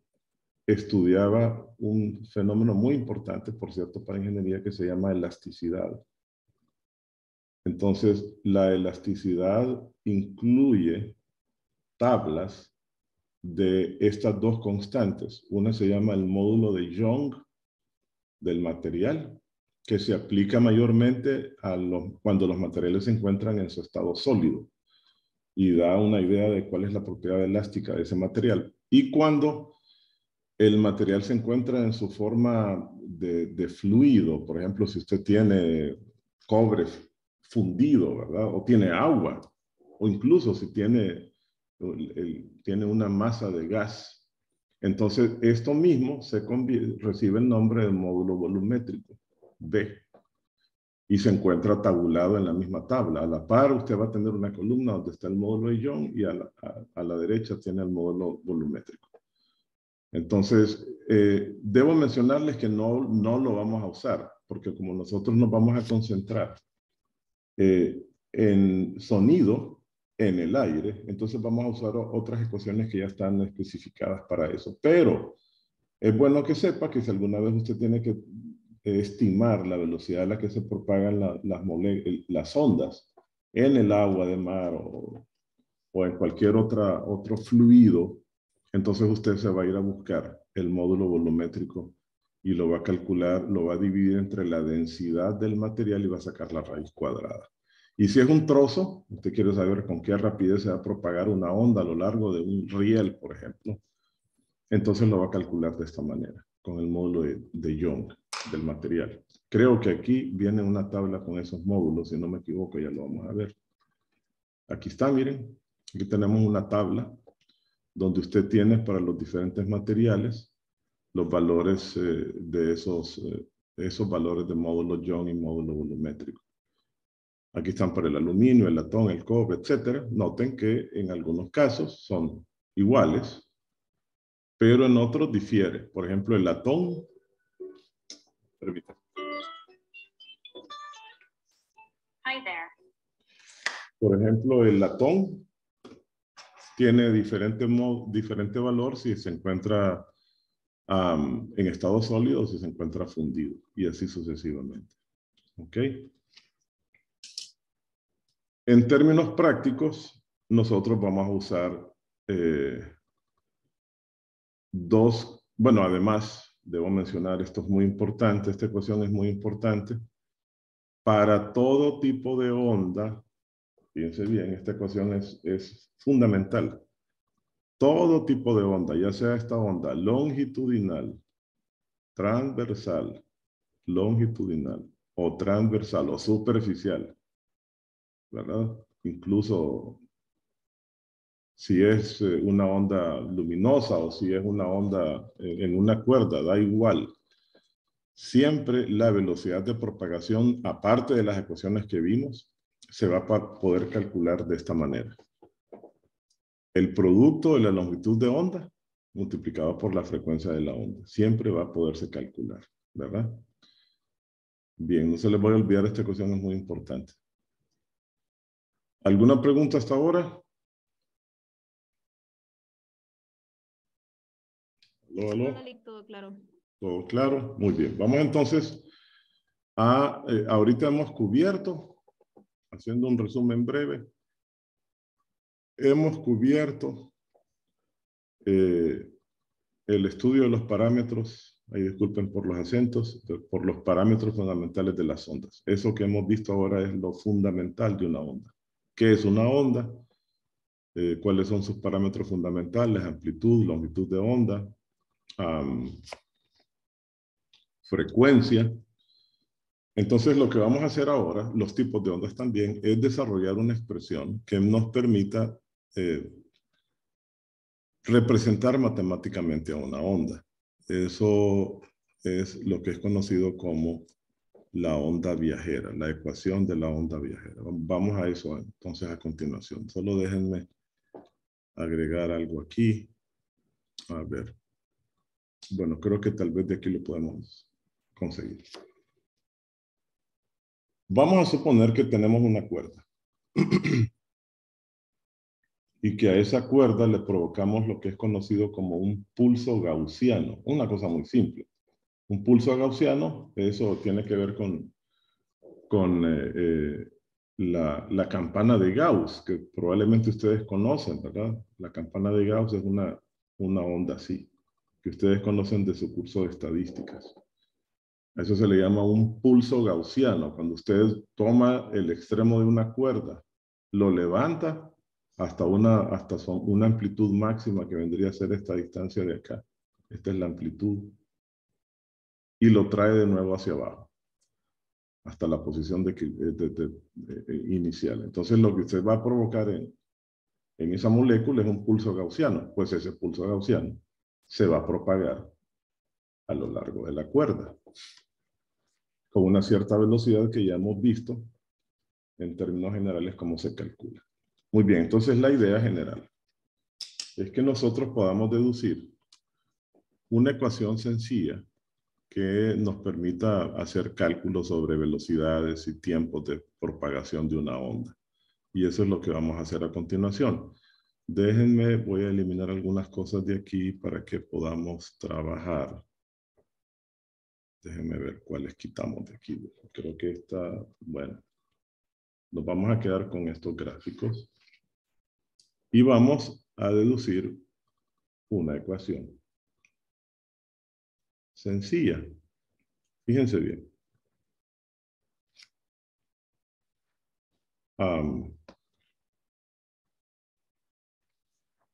[SPEAKER 1] estudiaba un fenómeno muy importante, por cierto, para ingeniería, que se llama elasticidad. Entonces, la elasticidad incluye tablas de estas dos constantes. Una se llama el módulo de Young del material, que se aplica mayormente cuando los materiales se encuentran en su estado sólido y da una idea de cuál es la propiedad elástica de ese material. Y cuando el material se encuentra en su forma de fluido, por ejemplo, si usted tiene cobre fundido, ¿verdad? O tiene agua, o incluso si tiene una masa de gas. Entonces, esto mismo recibe el nombre de módulo volumétrico, B, y se encuentra tabulado en la misma tabla. A la par, usted va a tener una columna donde está el módulo de Young y a la derecha tiene el módulo volumétrico. Entonces, debo mencionarles que no lo vamos a usar, porque como nosotros nos vamos a concentrar en sonido, en el aire, entonces vamos a usar otras ecuaciones que ya están especificadas para eso. Pero es bueno que sepa que si alguna vez usted tiene que estimar la velocidad a la que se propagan las ondas en el agua de mar o en cualquier otro fluido, entonces usted se va a ir a buscar el módulo volumétrico y lo va a calcular, lo va a dividir entre la densidad del material y va a sacar la raíz cuadrada. Y si es un trozo, usted quiere saber con qué rapidez se va a propagar una onda a lo largo de un riel, por ejemplo, entonces lo va a calcular de esta manera, con el módulo de Young del material. Creo que aquí viene una tabla con esos módulos, si no me equivoco, ya lo vamos a ver. Aquí está, miren. Aquí tenemos una tabla donde usted tiene para los diferentes materiales los valores de esos valores de módulo Young y módulo volumétrico. Aquí están para el aluminio, el latón, el cobre, etc. Noten que en algunos casos son iguales, pero en otros difiere. Por ejemplo, el latón, permítanme.
[SPEAKER 3] Hi there.
[SPEAKER 1] Por ejemplo, el latón tiene diferente valor si se encuentra en estado sólido o si se encuentra fundido, y así sucesivamente. ¿Ok? En términos prácticos, nosotros vamos a usar bueno, además, debo mencionar, esto es muy importante, esta ecuación es muy importante. Para todo tipo de onda, fíjense bien, esta ecuación es fundamental. Todo tipo de onda, ya sea esta onda longitudinal, transversal, longitudinal, o transversal, o superficial, ¿verdad? Incluso si es una onda luminosa o si es una onda en una cuerda, da igual. Siempre la velocidad de propagación, aparte de las ecuaciones que vimos, se va a poder calcular de esta manera. El producto de la longitud de onda multiplicado por la frecuencia de la onda. Siempre va a poderse calcular, ¿verdad? Bien, no se les voy a olvidar, esta ecuación es muy importante. ¿Alguna pregunta hasta ahora? ¿Aló, aló?
[SPEAKER 4] Todo claro.
[SPEAKER 1] ¿Todo claro? Muy bien. Vamos entonces a... ahorita hemos cubierto, haciendo un resumen breve, hemos cubierto el estudio de los parámetros, ahí disculpen por los acentos, por los parámetros fundamentales de las ondas. Eso que hemos visto ahora es lo fundamental de una onda. ¿Qué es una onda? ¿Cuáles son sus parámetros fundamentales? Amplitud, longitud de onda, frecuencia. Entonces lo que vamos a hacer ahora, los tipos de ondas también, es desarrollar una expresión que nos permita representar matemáticamente a una onda. Eso es lo que es conocido como la onda viajera, la ecuación de la onda viajera. Vamos a eso entonces a continuación. Solo déjenme agregar algo aquí. A ver. Bueno, creo que tal vez de aquí lo podemos conseguir. Vamos a suponer que tenemos una cuerda. Y que a esa cuerda le provocamos lo que es conocido como un pulso gaussiano. Una cosa muy simple. Un pulso gaussiano, eso tiene que ver con la campana de Gauss, que probablemente ustedes conocen, ¿verdad? La campana de Gauss es una onda así, que ustedes conocen de su curso de estadísticas. A eso se le llama un pulso gaussiano. Cuando usted toma el extremo de una cuerda, lo levanta hasta una amplitud máxima que vendría a ser esta distancia de acá. Esta es la amplitud. Y lo trae de nuevo hacia abajo, hasta la posición inicial. Entonces lo que usted va a provocar en esa molécula es un pulso gaussiano. Pues ese pulso gaussiano se va a propagar a lo largo de la cuerda, con una cierta velocidad que ya hemos visto en términos generales cómo se calcula. Muy bien, entonces la idea general es que nosotros podamos deducir una ecuación sencilla que nos permita hacer cálculos sobre velocidades y tiempos de propagación de una onda. Y eso es lo que vamos a hacer a continuación. Déjenme, voy a eliminar algunas cosas de aquí para que podamos trabajar. Déjenme ver cuáles quitamos de aquí. Creo que está, bueno. Nos vamos a quedar con estos gráficos. Y vamos a deducir una ecuación sencilla. Fíjense bien.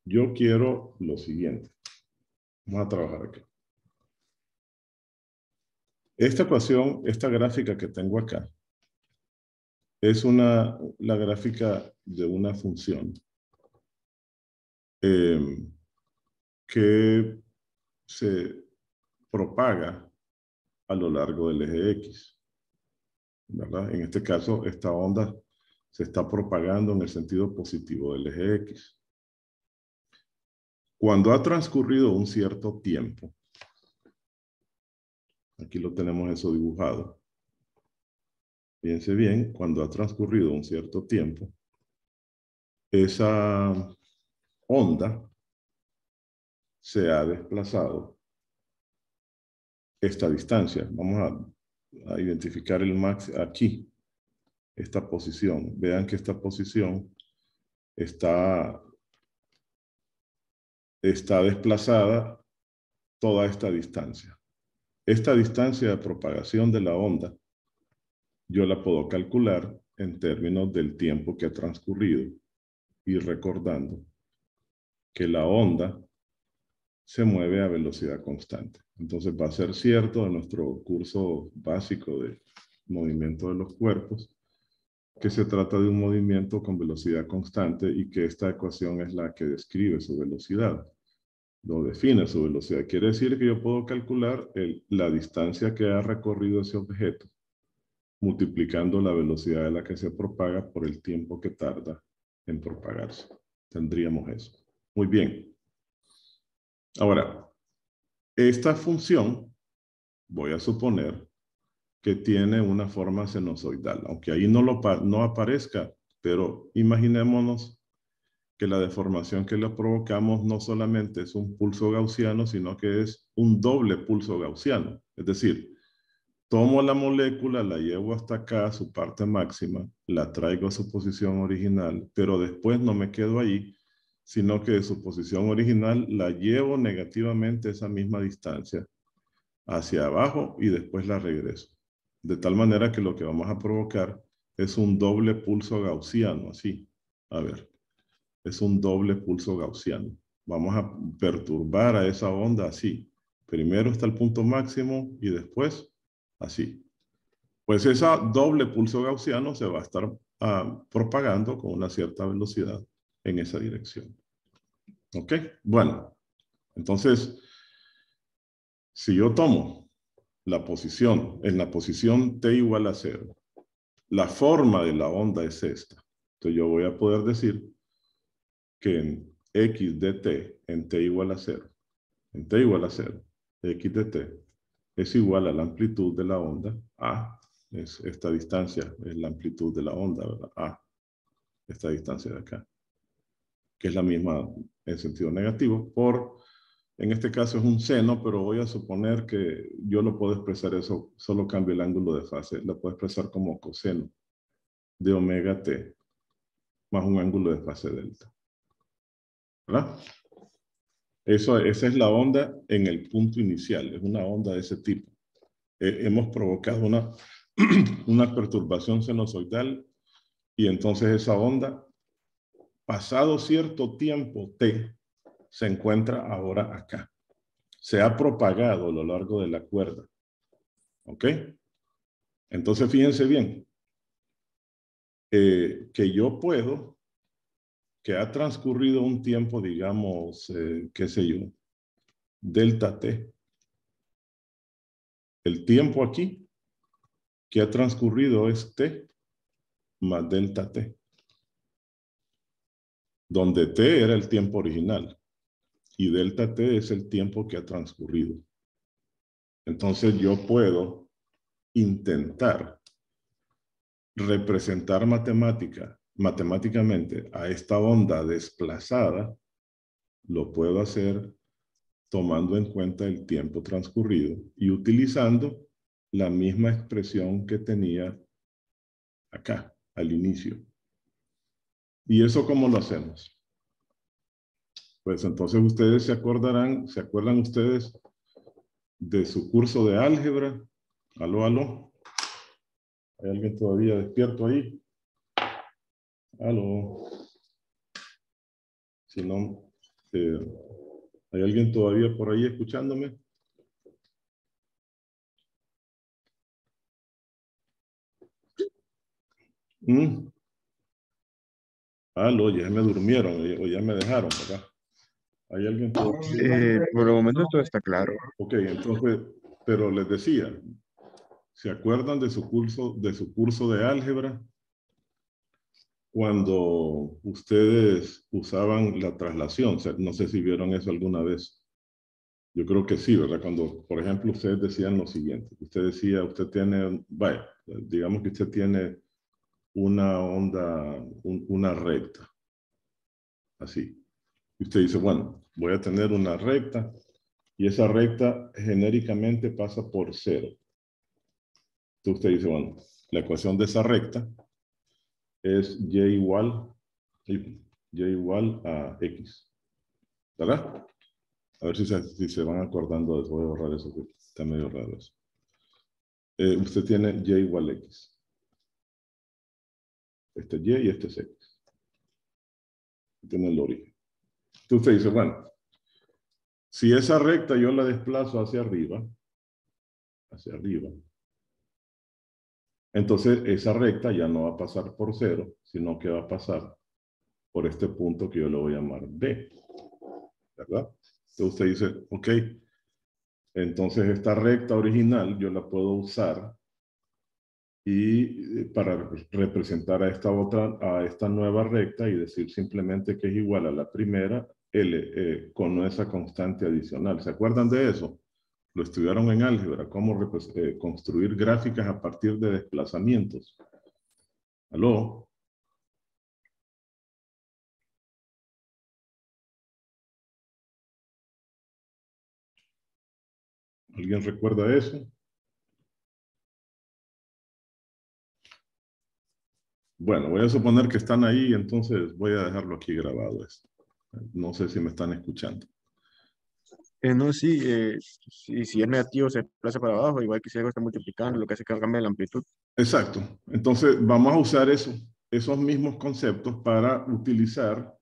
[SPEAKER 1] Yo quiero lo siguiente. Vamos a trabajar aquí. Esta ecuación, esta gráfica que tengo acá, es la gráfica de una función que se propaga a lo largo del eje X, ¿verdad? En este caso, esta onda se está propagando en el sentido positivo del eje X. Cuando ha transcurrido un cierto tiempo, aquí lo tenemos eso dibujado. Fíjense bien, cuando ha transcurrido un cierto tiempo, esa onda se ha desplazado esta distancia. Vamos a identificar el max aquí. esta posición. Vean que esta posición está desplazada toda esta distancia. Esta distancia de propagación de la onda, yo la puedo calcular en términos del tiempo que ha transcurrido y recordando que la onda se mueve a velocidad constante. Entonces va a ser cierto en nuestro curso básico de movimiento de los cuerpos que se trata de un movimiento con velocidad constante y que esta ecuación es la que describe su velocidad. Lo define su velocidad. Quiere decir que yo puedo calcular la distancia que ha recorrido ese objeto multiplicando la velocidad de la que se propaga por el tiempo que tarda en propagarse. Tendríamos eso. Muy bien. Ahora, esta función, voy a suponer que tiene una forma sinusoidal, aunque ahí no aparezca, pero imaginémonos que la deformación que le provocamos no solamente es un pulso gaussiano, sino que es un doble pulso gaussiano. Es decir, tomo la molécula, la llevo hasta acá, a su parte máxima, la traigo a su posición original, pero después no me quedo ahí, sino que de su posición original la llevo negativamente esa misma distancia hacia abajo y después la regreso. De tal manera que lo que vamos a provocar es un doble pulso gaussiano, así. A ver, es un doble pulso gaussiano. Vamos a perturbar a esa onda así. Primero está el punto máximo y después así. Pues ese doble pulso gaussiano se va a estar propagando con una cierta velocidad en esa dirección. ¿Ok? Bueno, entonces, si yo tomo la posición, en la posición t igual a 0, la forma de la onda es esta. Entonces yo voy a poder decir que en x de t, en t igual a 0, en t igual a 0, x de t es igual a la amplitud de la onda, a, es esta distancia, es la amplitud de la onda, ¿verdad? A, esta distancia de acá, que es la misma en sentido negativo, en este caso es un seno, pero voy a suponer que yo lo puedo expresar eso, solo cambio el ángulo de fase, lo puedo expresar como coseno de omega t, más un ángulo de fase delta. ¿Verdad? Esa es la onda en el punto inicial, es una onda de ese tipo. Hemos provocado una perturbación sinusoidal y entonces esa onda, pasado cierto tiempo t, se encuentra ahora acá. Se ha propagado a lo largo de la cuerda. ¿Ok? Entonces fíjense bien, que yo puedo, que ha transcurrido un tiempo, digamos, qué sé yo, delta t. El tiempo aquí que ha transcurrido es t más delta t, donde t era el tiempo original y delta t es el tiempo que ha transcurrido. Entonces yo puedo intentar representar matemáticamente a esta onda desplazada, lo puedo hacer tomando en cuenta el tiempo transcurrido y utilizando la misma expresión que tenía acá, al inicio. ¿Y eso cómo lo hacemos? Pues entonces ustedes se acuerdan ustedes de su curso de álgebra. Aló, aló. ¿Hay alguien todavía despierto ahí? Aló. Si no, ¿hay alguien todavía por ahí escuchándome? Aló, ya me durmieron o ya me dejaron, ¿verdad? ¿Hay alguien todavía?
[SPEAKER 2] Por el momento todo está claro.
[SPEAKER 1] Ok, entonces, pero les decía, ¿se acuerdan de su curso de álgebra? Cuando ustedes usaban la traslación, no sé si vieron eso alguna vez. Yo creo que sí, ¿verdad? Cuando, por ejemplo, ustedes decían lo siguiente. Usted decía, usted tiene, vaya, digamos que usted tiene una onda, una recta. Así. Y usted dice, bueno, voy a tener una recta y esa recta genéricamente pasa por 0. Entonces usted dice, bueno, la ecuación de esa recta es y igual a X. ¿Verdad? A ver si se van acordando de eso. Voy a borrar eso, que está medio raro eso. Usted tiene y igual a X. Este es Y y este es X. Tiene el origen. Entonces usted dice, bueno, si esa recta yo la desplazo hacia arriba, entonces esa recta ya no va a pasar por 0, sino que va a pasar por este punto que yo le voy a llamar B. ¿Verdad? Entonces usted dice, ok, entonces esta recta original yo la puedo usar y para representar a esta nueva recta y decir simplemente que es igual a la primera L con esa constante adicional. ¿Se acuerdan de eso? Lo estudiaron en álgebra, cómo construir gráficas a partir de desplazamientos. ¿Aló? ¿Alguien recuerda eso? Bueno, voy a suponer que están ahí, entonces voy a dejarlo aquí grabado esto. No sé si me están escuchando.
[SPEAKER 4] No, sí, si es negativo se desplaza para abajo, igual que si algo está multiplicando, lo que hace que cambie la amplitud.
[SPEAKER 1] Exacto. Entonces vamos a usar esos mismos conceptos para utilizar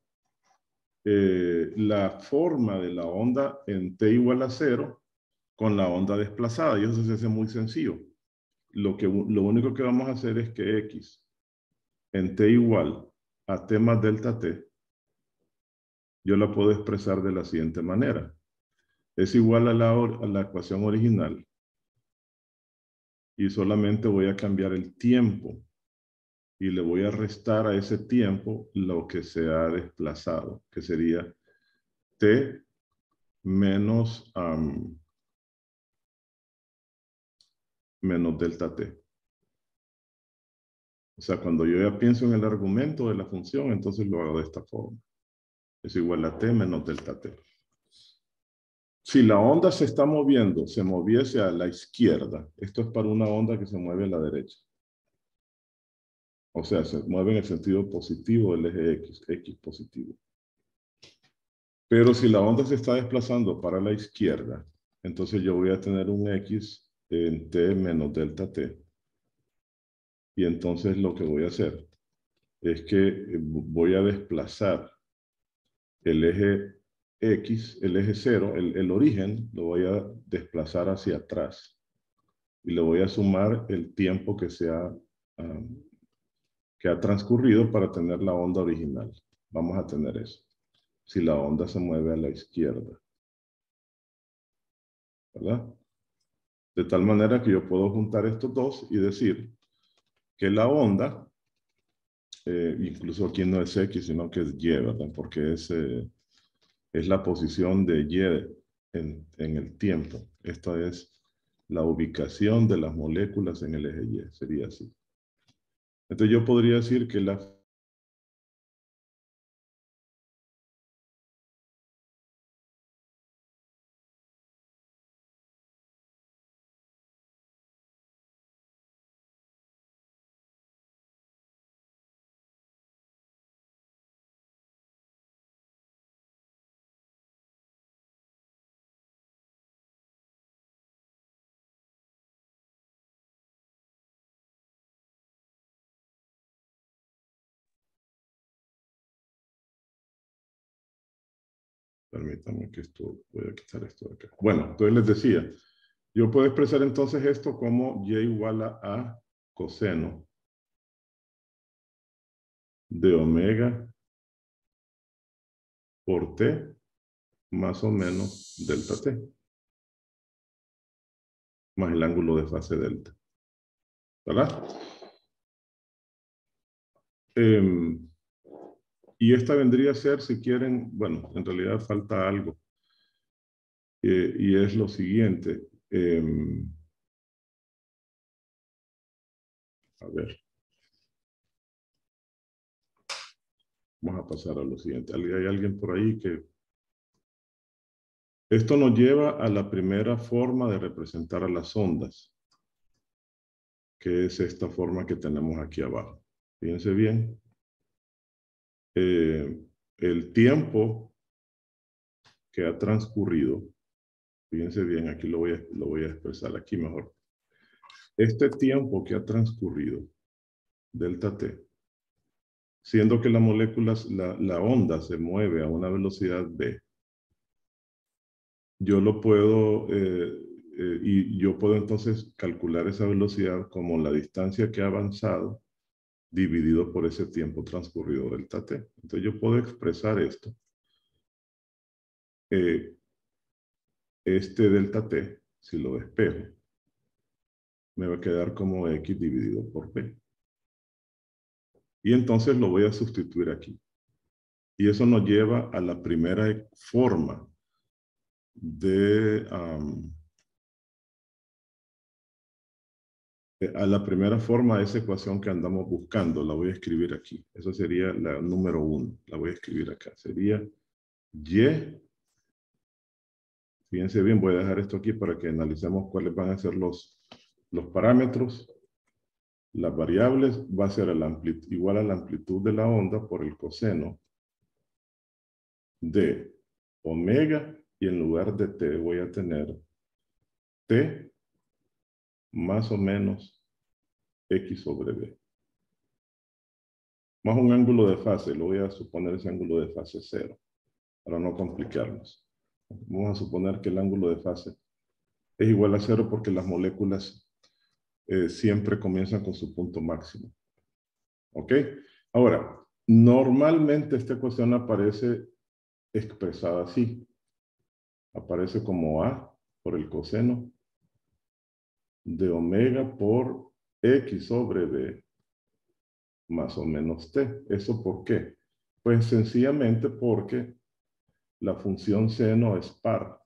[SPEAKER 1] la forma de la onda en t igual a 0 con la onda desplazada. Y eso se hace muy sencillo. Lo único que vamos a hacer es que X en t igual a t más delta t, yo la puedo expresar de la siguiente manera. Es igual a la ecuación original y solamente voy a cambiar el tiempo y le voy a restar a ese tiempo lo que se ha desplazado, que sería t menos delta t. O sea, cuando yo ya pienso en el argumento de la función, entonces lo hago de esta forma. Es igual a t menos delta t. Si la onda se está moviendo, se moviese a la izquierda, esto es para una onda que se mueve a la derecha. O sea, se mueve en el sentido positivo del eje X positivo. Pero si la onda se está desplazando para la izquierda, entonces yo voy a tener un X en t menos delta t. Y entonces lo que voy a hacer es que voy a desplazar el eje X, el eje 0, el origen, lo voy a desplazar hacia atrás. Y le voy a sumar el tiempo que ha transcurrido para tener la onda original. Vamos a tener eso. Si la onda se mueve a la izquierda. ¿Verdad? De tal manera que yo puedo juntar estos dos y decir que la onda, incluso aquí no es X, sino que es Y, ¿verdad? Porque es la posición de Y en el tiempo. Esta es la ubicación de las moléculas en el eje Y. Sería así. Entonces yo podría decir que la Permítanme que voy a quitar esto de acá. Bueno, entonces les decía, yo puedo expresar entonces esto como y igual a coseno de omega por t más o menos delta t, más el ángulo de fase delta. ¿Verdad? Y esta vendría a ser, si quieren, bueno, en realidad falta algo. Y es lo siguiente. A ver. Vamos a pasar a lo siguiente. ¿Hay alguien por ahí que... Esto nos lleva a la primera forma de representar a las ondas, que es esta forma que tenemos aquí abajo. Fíjense bien. El tiempo que ha transcurrido, fíjense bien, aquí lo voy a expresar aquí mejor. Este tiempo que ha transcurrido, delta T, siendo que la molécula, la onda se mueve a una velocidad v, yo lo puedo, y yo puedo entonces calcular esa velocidad como la distancia que ha avanzado dividido por ese tiempo transcurrido delta T. Entonces yo puedo expresar esto. Este delta T, si lo despejo, me va a quedar como X dividido por P. Y entonces lo voy a sustituir aquí. Y eso nos lleva a la primera forma de... a la primera forma de esa ecuación que andamos buscando. La voy a escribir aquí. Esa sería la número 1. La voy a escribir acá. Sería Y. Fíjense bien, voy a dejar esto aquí para que analicemos cuáles van a ser los parámetros. Las variables va a ser igual a la amplitud de la onda por el coseno de omega, y en lugar de t voy a tener t más o menos x sobre b. Más un ángulo de fase, lo voy a suponer ese ángulo de fase 0, para no complicarnos. Vamos a suponer que el ángulo de fase es igual a 0 porque las moléculas siempre comienzan con su punto máximo. ¿Ok? Ahora, normalmente esta ecuación aparece expresada así. Aparece como A por el coseno de omega por X sobre B más o menos T. ¿Eso por qué? Pues sencillamente porque la función seno es par.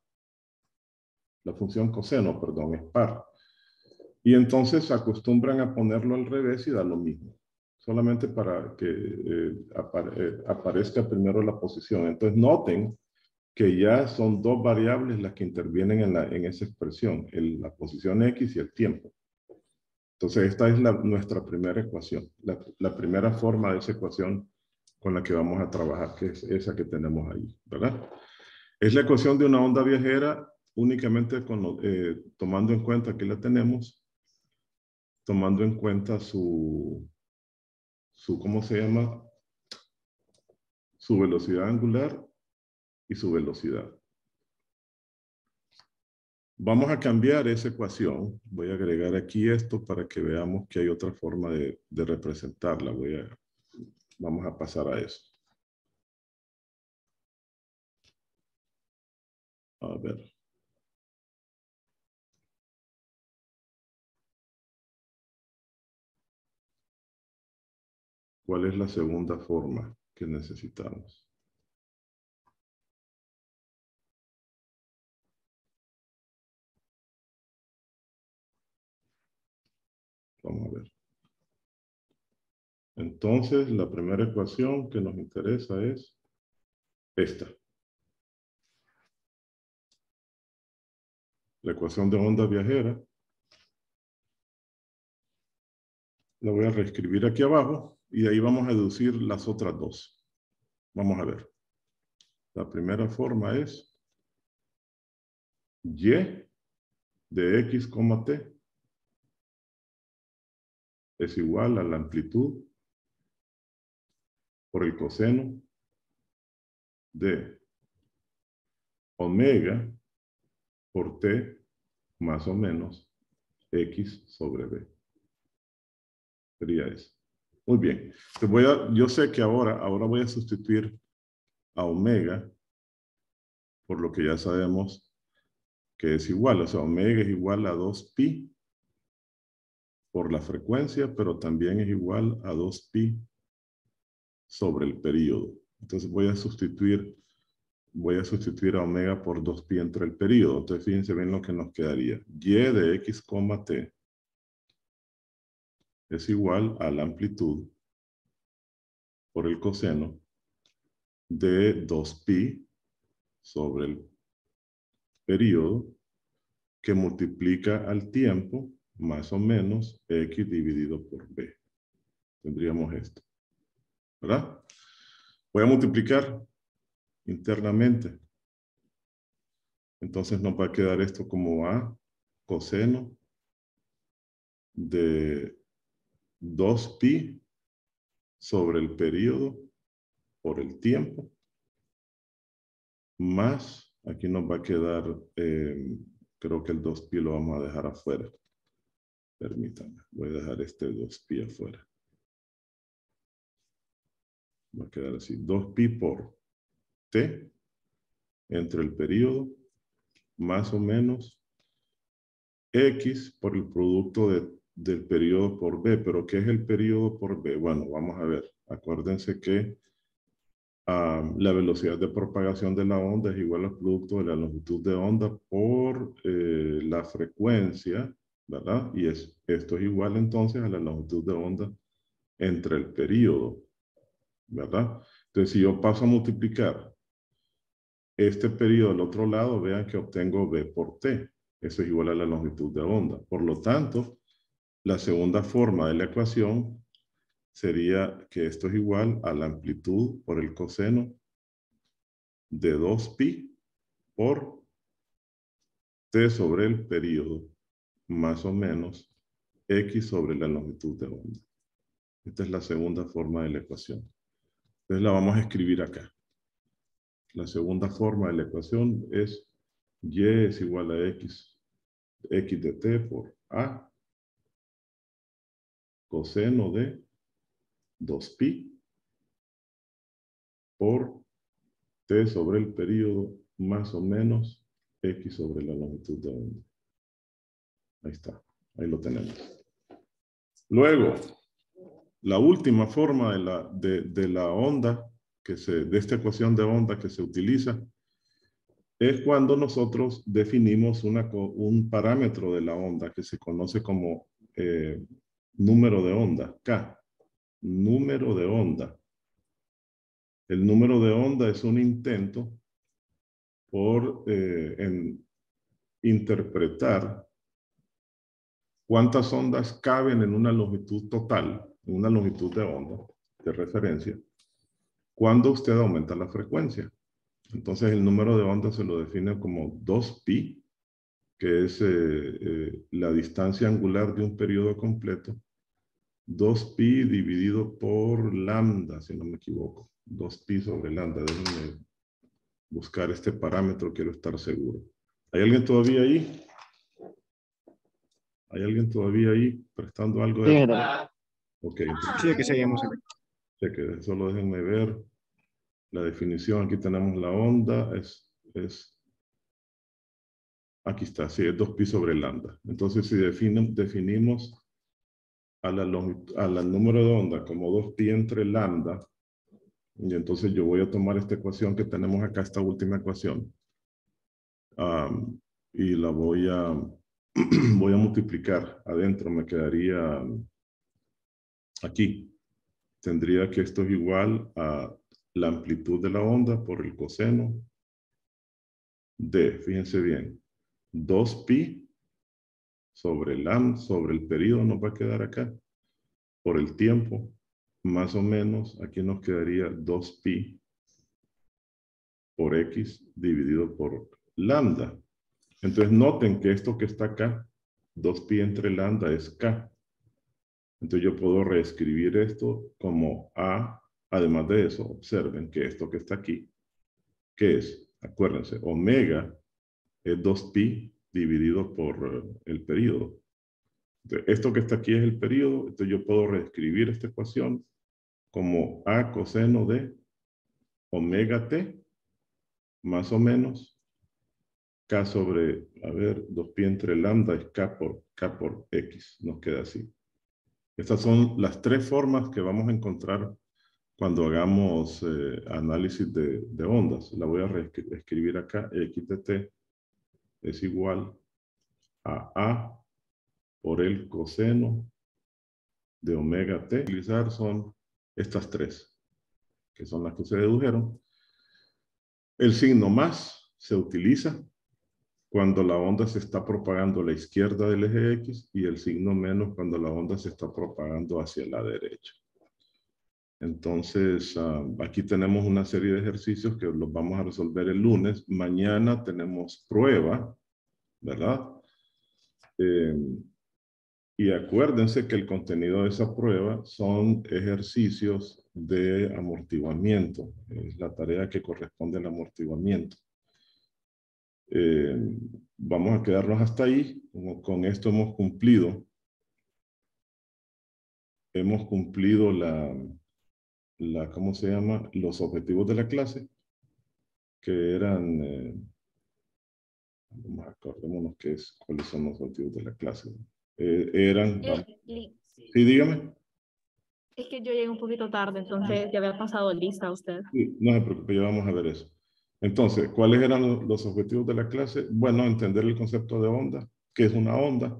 [SPEAKER 1] La función coseno, perdón, es par. Y entonces acostumbran a ponerlo al revés y da lo mismo. Solamente para que aparezca primero la posición. Entonces noten que ya son dos variables las que intervienen en esa expresión, la posición X y el tiempo. Entonces esta es nuestra primera ecuación, la primera forma de esa ecuación con la que vamos a trabajar, que es esa que tenemos ahí, ¿verdad? Es la ecuación de una onda viajera únicamente tomando en cuenta, aquí la tenemos, tomando en cuenta ¿cómo se llama? Su velocidad angular y su velocidad. Vamos a cambiar esa ecuación. Voy a agregar aquí esto para que veamos que hay otra forma de representarla. Vamos a pasar a eso. A ver. ¿Cuál es la segunda forma que necesitamos? Vamos a ver. Entonces, la primera ecuación que nos interesa es esta. La ecuación de onda viajera. La voy a reescribir aquí abajo y de ahí vamos a deducir las otras dos. Vamos a ver. La primera forma es y de x, t es igual a la amplitud por el coseno de omega por t más o menos x sobre b. Sería eso. Muy bien. Yo sé que ahora voy a sustituir a omega por lo que ya sabemos que es igual. O sea, omega es igual a 2pi por la frecuencia, pero también es igual a 2pi sobre el período. Entonces voy a sustituir a omega por 2pi entre el período. Entonces fíjense bien lo que nos quedaría. Y de x, t es igual a la amplitud por el coseno de 2pi sobre el período que multiplica al tiempo más o menos x dividido por b. Tendríamos esto, ¿verdad? Voy a multiplicar internamente. Entonces nos va a quedar esto como A coseno de 2pi sobre el periodo por el tiempo, más, aquí nos va a quedar, creo que el 2pi lo vamos a dejar afuera. Permítanme, voy a dejar este 2pi afuera. Va a quedar así, 2pi por t entre el periodo, más o menos x por el producto del periodo por b. ¿Pero qué es el periodo por b? Bueno, vamos a ver. Acuérdense que la velocidad de propagación de la onda es igual al producto de la longitud de onda por la frecuencia, ¿verdad? Y esto es igual entonces a la longitud de onda entre el periodo, ¿verdad? Entonces, si yo paso a multiplicar este periodo al otro lado, vean que obtengo b por t. Eso es igual a la longitud de onda. Por lo tanto, la segunda forma de la ecuación sería que esto es igual a la amplitud por el coseno de 2pi por t sobre el periodo, más o menos x sobre la longitud de onda. Esta es la segunda forma de la ecuación. Entonces la vamos a escribir acá. La segunda forma de la ecuación es y es igual a x de t por a coseno de 2pi por t sobre el periodo más o menos x sobre la longitud de onda. Ahí está, ahí lo tenemos. Luego, la última forma de la onda, de esta ecuación de onda que se utiliza, es cuando nosotros definimos un parámetro de la onda que se conoce como número de onda, K. Número de onda. El número de onda es un intento por interpretar cuántas ondas caben en una longitud total, en una longitud de onda de referencia, cuando usted aumenta la frecuencia. Entonces el número de ondas se lo define como 2pi, que es la distancia angular de un periodo completo, 2pi dividido por lambda, si no me equivoco. 2pi sobre lambda. Déjenme buscar este parámetro, quiero estar seguro. ¿Hay alguien todavía ahí? ¿Hay alguien todavía ahí prestando algo de...
[SPEAKER 4] Sí,
[SPEAKER 1] Ok,
[SPEAKER 4] sí, que seguimos acá.
[SPEAKER 1] cheque, solo déjenme ver la definición. Aquí tenemos la onda, aquí está, sí, es 2pi sobre lambda. Entonces, si definimos al número de onda como 2pi entre lambda, y entonces yo voy a tomar esta ecuación que tenemos acá, esta última ecuación, y la voy a multiplicar. Adentro me quedaría aquí. Tendría que esto es igual a la amplitud de la onda por el coseno de, fíjense bien, 2pi sobre el periodo nos va a quedar acá, por el tiempo, más o menos, aquí nos quedaría 2pi por x dividido por lambda. Entonces noten que esto que está acá, 2pi entre lambda es k. Entonces yo puedo reescribir esto como a, además de eso, observen que esto que está aquí, ¿qué es? Acuérdense, omega es 2pi dividido por el periodo. Entonces, esto que está aquí es el periodo, entonces yo puedo reescribir esta ecuación como a coseno de omega t, más o menos, k sobre, a ver, 2pi entre lambda es k por x, nos queda así. Estas son las tres formas que vamos a encontrar cuando hagamos análisis de ondas. La voy a escribir acá, x de t es igual a por el coseno de omega t. Utilizar son estas tres, que son las que se dedujeron. El signo más se utiliza cuando la onda se está propagando a la izquierda del eje X y el signo menos cuando la onda se está propagando hacia la derecha. Entonces, aquí tenemos una serie de ejercicios que los vamos a resolver el lunes. Mañana tenemos prueba, ¿verdad? Y acuérdense que el contenido de esa prueba son ejercicios de amortiguamiento. Es la tarea que corresponde al amortiguamiento. Vamos a quedarnos hasta ahí. Con esto hemos cumplido. Hemos cumplido ¿cómo se llama? Los objetivos de la clase, que eran, acordémonos cuáles son los objetivos de la clase. Eran, sí, dígame.
[SPEAKER 5] Es que yo llegué un poquito tarde, entonces ya había pasado lista usted.
[SPEAKER 1] Sí, no se preocupe, ya vamos a ver eso. Entonces, ¿cuáles eran los objetivos de la clase? Bueno, entender el concepto de onda, qué es una onda,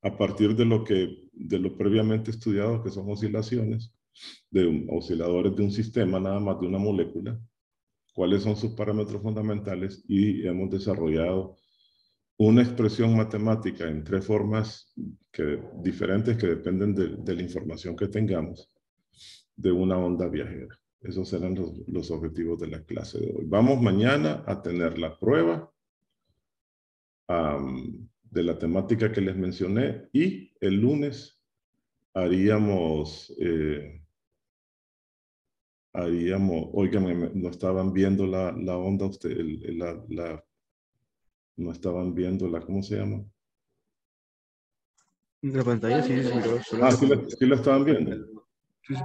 [SPEAKER 1] a partir de lo previamente estudiado, que son oscilaciones, de osciladores de un sistema, nada más de una molécula, cuáles son sus parámetros fundamentales, y hemos desarrollado una expresión matemática en 3 formas diferentes que dependen de la información que tengamos de una onda viajera. Esos serán los objetivos de la clase de hoy. Vamos mañana a tener la prueba de la temática que les mencioné, y el lunes haríamos, oigan, no estaban viendo la onda ustedes, no estaban viendo ¿cómo se llama?
[SPEAKER 4] La pantalla sí se miró.
[SPEAKER 1] ¿Sí la estaban viendo?
[SPEAKER 4] Sí, sí.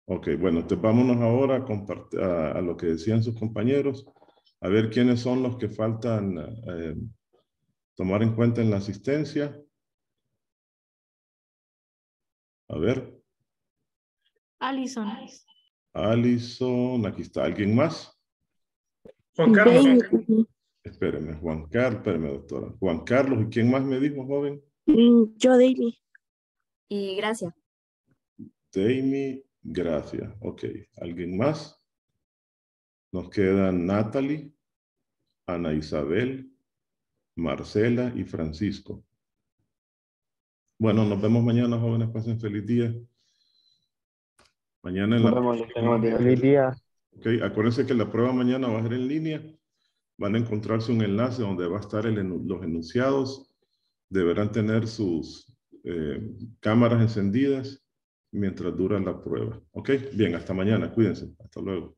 [SPEAKER 1] Ok, bueno, entonces vámonos ahora a lo que decían sus compañeros, a ver quiénes son los que faltan tomar en cuenta en la asistencia. A ver.
[SPEAKER 5] Alison.
[SPEAKER 1] Alison, aquí está. ¿Alguien más?
[SPEAKER 6] Juan Carlos.
[SPEAKER 1] Espéreme, Juan Carlos, espéreme, doctora. Juan Carlos, ¿y quién más me dijo, joven?
[SPEAKER 6] Yo, Daily. Y gracias.
[SPEAKER 1] Daily, gracias. Ok, ¿alguien más? Nos quedan Natalie, Ana Isabel, Marcela y Francisco. Bueno, nos vemos mañana, jóvenes. Pasen feliz día. Mañana en la...
[SPEAKER 4] Feliz día.
[SPEAKER 1] Ok, acuérdense que la prueba mañana va a ser en línea. Van a encontrarse un enlace donde va a estar los enunciados. Deberán tener sus cámaras encendidas mientras dura la prueba. Ok, bien, hasta mañana. Cuídense. Hasta luego.